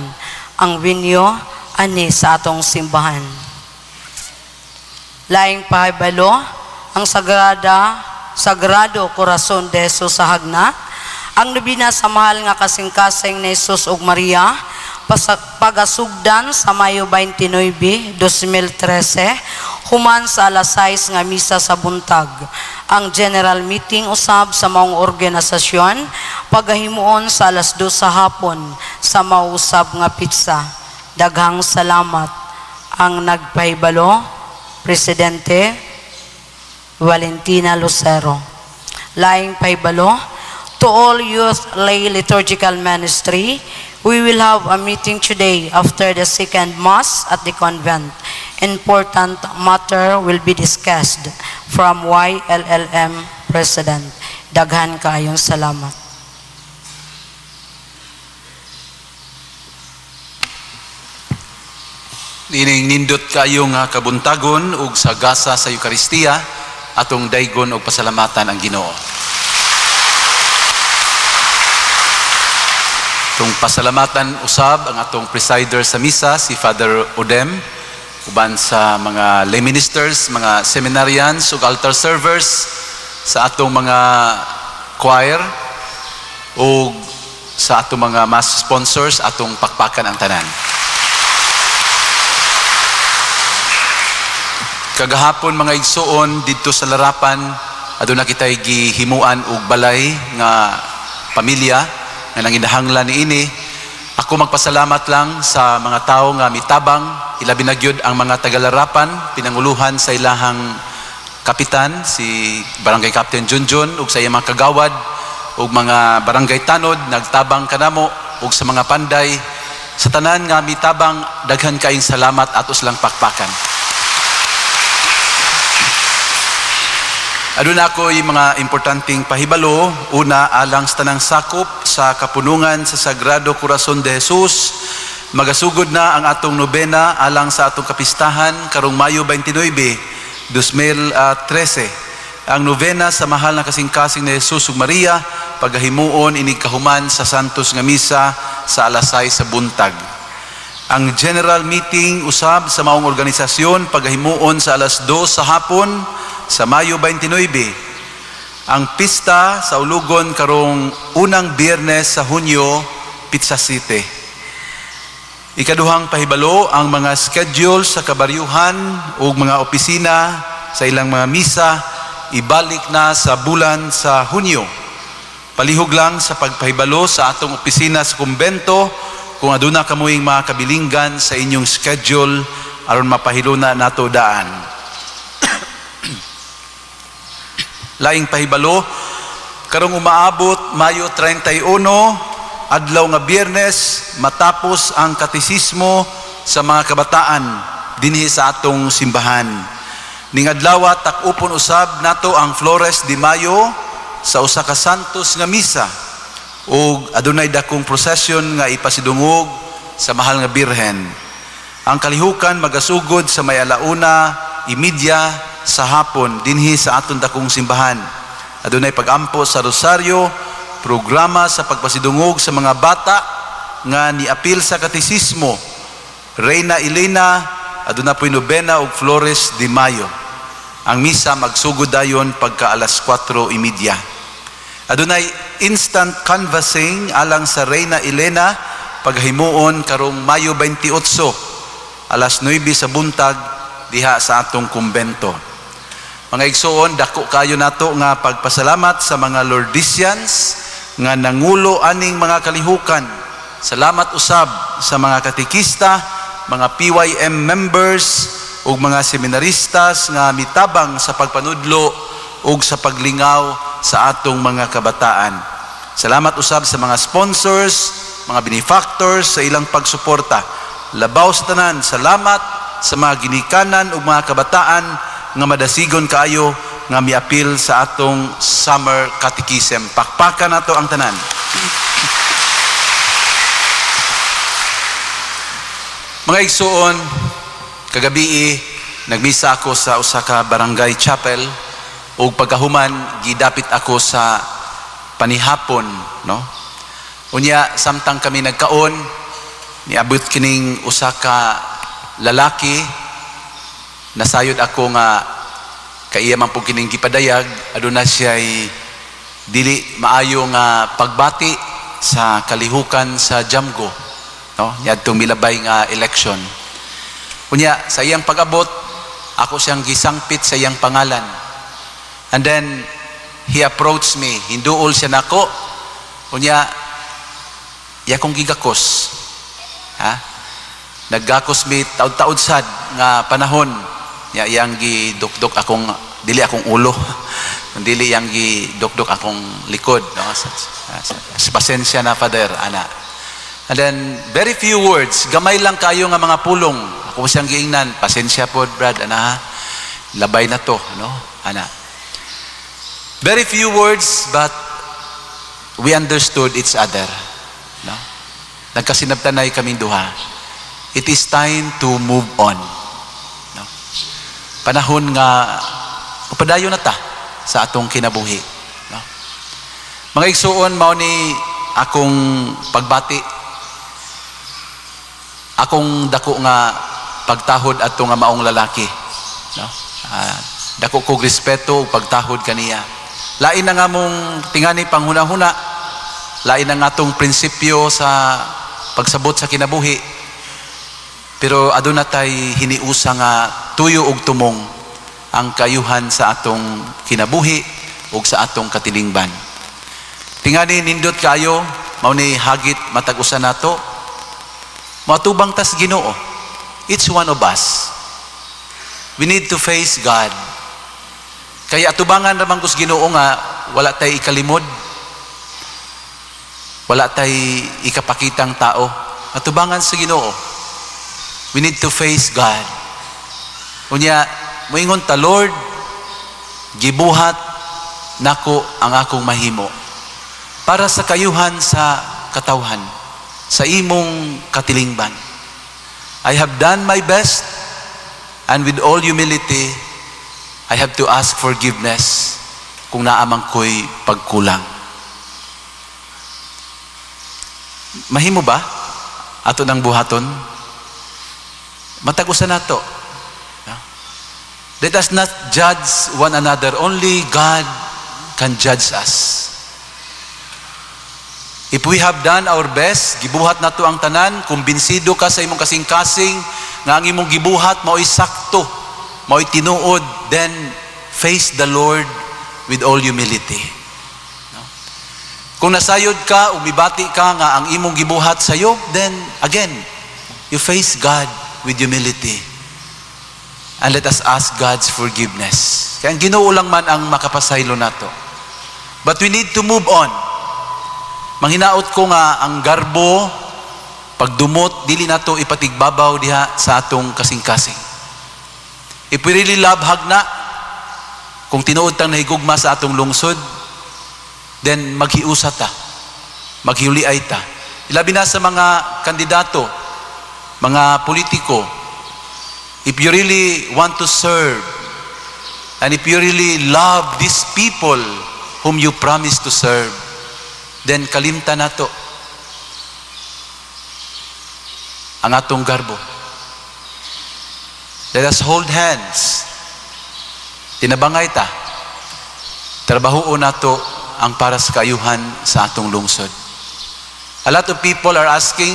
Ang venue ani sa atong simbahan. Laing pahibalo, ang Sagrado Corazon de Jesus sa Hagna, ang nobina sa mahal nga kasing-kasing ni Jesus ug Maria, pagasugdan sa Mayo 29, 2013, human sa alas 6 nga misa sa buntag. Ang general meeting usab sa maong organisasyon, pagahimuon sa alas 2 sa hapon sa mausab nga pizza. Daghang salamat. Ang nagpahibalo, Presidente Valentina Lucero. Laing pahibalo, to all youth lay liturgical ministry, we will have a meeting today after the second mass at the convent. Important matter will be discussed from YLLM President. Daghan kaayong salamat. Ining nindot kayo nga kabuntagon ug sa gasa sa Eukaristiya, atong daygon og pasalamatan ang Ginoo. Itong pasalamatan usab ang atong presider sa misa, si Father Odem, uban sa mga lay ministers, mga seminarians ug altar servers, sa atong mga choir ug sa atong mga mass sponsors, atong pakpakan ang tanan. Kagahapon mga igsoon dito sa Larapan, aduna kitay gihimuan og balay nga pamilya nga nanginahanglan niini. Ako magpasalamat lang sa mga tao nga mitabang, ilabi na gyud ang mga taga-Larapan, pinanguluhan sa ilahang kapitan si Barangay Captain Junjun ug sa iyang mga kagawad ug mga barangay tanod nagtabang kanamo ug sa mga panday. Sa tanan nga mitabang, daghan kaayong salamat atos lang pakpakan. Aduna ako yung mga importanteng pahibalo. Una, alang sa tanang sakop sa kapunungan sa Sagrado Corazon de Jesus, magasugod na ang atong nobena alang sa atong kapistahan karong Mayo 29, 2013. Ang novena sa mahal na kasing-kasing ni Jesus ug Maria, pagahimuon inig kahuman sa Santos nga misa sa alas 6 sa buntag. Ang general meeting usab sa maong organisasyon, pagahimuon sa alas 2 sa hapon sa Mayo 29. Ang pista sa Ulugon karong unang Biyernes sa Hunyo, Pizza City. Ikaduhang pahibalo, ang mga schedule sa kabaryuhan o mga opisina sa ilang mga misa, ibalik na sa bulan sa Hunyo. Palihog lang sa pagpahibalo sa atong opisina sa kumbento, kung aduna kamuing mga kabilinggan sa inyong schedule aron mapahiluna nato daan. Laing pahibalo, karong umaabot Mayo 31, adlaw nga Biyernes, matapos ang katisismo sa mga kabataan dinhi sa atong simbahan. Ning adlaw tak-upon usab nato ang Flores de Mayo sa usa ka Santos nga misa ug adunay dakong prosesyon nga ipasidungog sa mahal nga Birhen. Ang kalihukan magasugod sa may alauna, imidya sa hapon dinhi sa aton dakong simbahan. Adunay pagampo sa rosaryo, programa sa pagpasidungog sa mga bata nga niapil sa katisismo. Reina Elena, aduna po'y nobena ug Flores de Mayo. Ang misa magsugod dayon pagka alas 4:30. Adunay instant canvassing alang sa Reina Elena paghimuon karong Mayo 28. alas 9 sa buntag diha sa atong kumbento. Mga igsoon, dako kayo nato nga pagpasalamat sa mga Lordesians nga nangulo aning mga kalihukan. Salamat usab sa mga katikista, mga PYM members ug mga seminaristas nga mitabang sa pagpanudlo ug sa paglingaw sa atong mga kabataan. Salamat usab sa mga sponsors, mga benefactors sa ilang pagsuporta. Labaw sa tanan, salamat sa mga ginikanan ug mga kabataan nga madasigon kaayo nga miapil sa atong summer catechism. Pakpakan nato ang tanan. Mga igsoon, kagabi nagmisa ako sa usa ka barangay chapel ug pagkahuman gidapit ako sa panihapon, no? Unya samtang kami nagkaon, niabot kining usa ka lalaki. Nasayod ako nga kaiya man po kining gipadayag, aduna siya'y dili maayo nga pagbati sa kalihukan sa Jamgo, no? Yadtong milabay nga election. Unya sa iyang pag-abot, ako siyang gisangpit sa iyang pangalan. And then he approached me, hinduol siya nako. Unya yakong gigakos. Ha? Naggakos mi taud-taud sad nga panahon. Yang gidukdok akong, dili akong ulo, dili yang gidukdok akong likod, no? Pasensya na, Father, ana. And then very few words, gamay lang kayo nga mga pulong. Ako siyang giingnan, pasensya po, Brad, ana, labay na to, no? Ana. Very few words, but we understood each other, no? Nagkasinabtanay kaming duha. It is time to move on. Panahon nga upadayon na ta sa atong kinabuhi, no? Mga igsuon, mao ni akong pagbati, akong dako nga pagtahod ato nga maong lalaki, no? Dako kog respeto ug pagtahod kaniya. Lain na nga mong tingani panghuna-huna, lain na nga atong prinsipyo sa pagsabot sa kinabuhi. Pero aduna tay hiniusa nga tuyo ug tumong ang kayuhan sa atong kinabuhi ug sa atong katilingban. Tingani nindot kayo, mao ni hagit matag usa nato. Matubang tas Ginoo. Each one of us. We need to face God. Kaya atubangan ramang kus Ginoo nga wala tay ikalimod. Wala tay ikapakitang tao. Atubangan sa Ginoo. We need to face God. Unya, moingon ta, Lord, gibuhat nako ang akong mahimo para sa kayuhan sa katawhan, sa imong katilingban. I have done my best, and with all humility, I have to ask forgiveness kung naamang ko'y pagkulang. Mahimo ba ato nang buhaton? Matag-usa nato. Let us not judge one another. Only God can judge us. If we have done our best, gibuhat nato ang tanan, kumbinsido ka sa imong kasing-kasing, nga ang imong gibuhat, mao'y sakto, mao'y tinuod, then face the Lord with all humility. No? Kung nasayod ka, umibati ka nga ang imong gibuhat sayo, then again, you face God with humility. And let us ask God's forgiveness. Kaya ang Ginoo lang man ang makapasaylo nato. But we need to move on. Manghinaot ko nga ang garbo, pagdumot, dili nato ipatigbabaw diha sa atong kasing-kasing. If we really love hagna, kung tinuod tang nahigugma sa atong lungsod, then maghiusa ta, maghiuliay ta. Ilabi na sa mga kandidato, mga politiko, if you really want to serve, and if you really love these people whom you promise to serve, then kalimta nato ang atong garbo. Let us hold hands. Tinabangay ta. Trabaho nato ang para sa kayuhan sa atong lungsod. A lot of people are asking,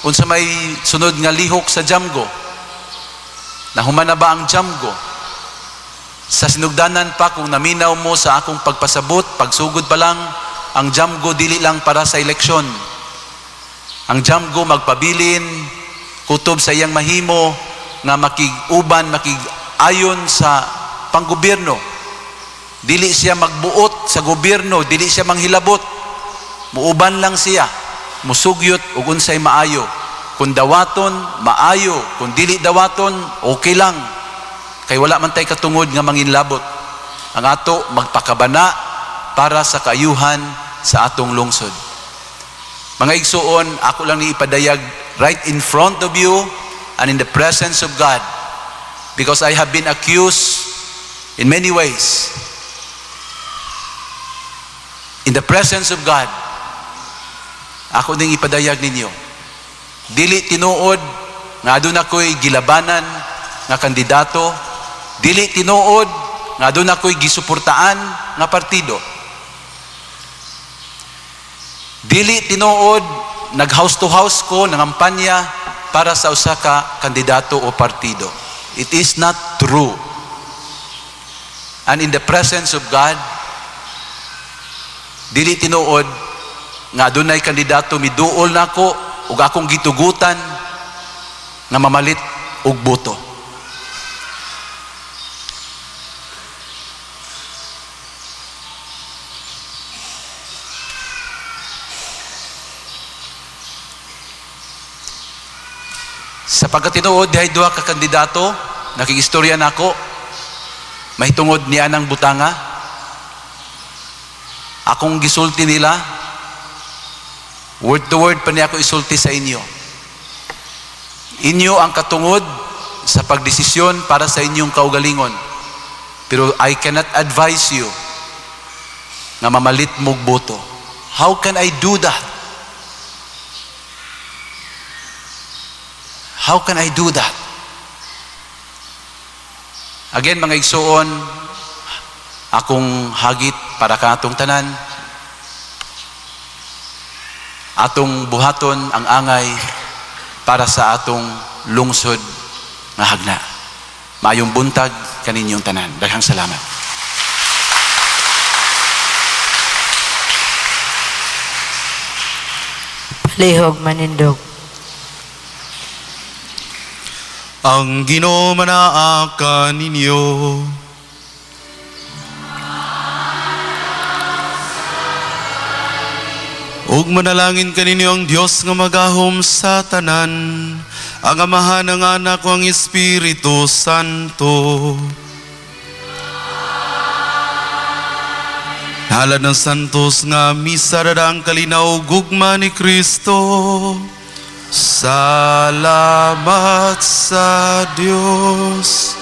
unsa may sunod nga lihok sa Jamgo? Nahuman na ba ang jamgo? Sa sinugdanan pa, kung naminaw mo sa akong pagpasabot, pagsugod pa lang, ang jamgo dili lang para sa eleksyon. Ang jamgo magpabilin, kutob sa iyang mahimo, nga makig-uban, makig-ayon sa panggobyerno. Dili siya magbuot sa gobyerno, dili siya manghilabot. Muuban lang siya, musugyot ug unsay maayo. Kung dawaton, maayo. Kung dili dawaton, okay lang. Kay wala man tay katungod nga manginlabot. Ang ato magpakabana para sa kaayuhan sa atong lungsod. Mga igsuon, ako lang ni ipadayag right in front of you and in the presence of God, because I have been accused in many ways. In the presence of God, ako ding ipadayag ninyo, dili tinuod nga adun ako'y gilabanan nga kandidato, dili tinuod nga adun ako'y gisuportaan nga partido, dili tinuod nag house to house ko nangampanya para sa usa ka kandidato o partido. It is not true. And in the presence of God, dili tinuod nga adunay kandidato miduol nako ug akong gitugutan nga mamalit og boto. Sa pagkatinuod dihay duha ka kandidato, nakigistorya nako, mahitungod ni anang butanga. Akong gisulti nila, word to word pa niya ako isulti sa inyo. Inyo ang katungod sa pagdesisyon para sa inyong kaugalingon. Pero I cannot advise you na mamalit mog boto. How can I do that? How can I do that? Again, mga igsuon, akong hagit para kanatong tanan, atong buhaton ang angay para sa atong lungsod nga hagna. Maayong buntag kaninyong tanan. Daghang salamat. Palihog manindog. Ang Ginoo manaa kaninyo. Ug manalangin kaninyo ang Dios nga magahom sa tanan, ang Amahan, ang Anak, ang Espiritu Santo. Halad ng santos nga misa dadang kalinaw gugma ni Kristo. Salamat sa Dios.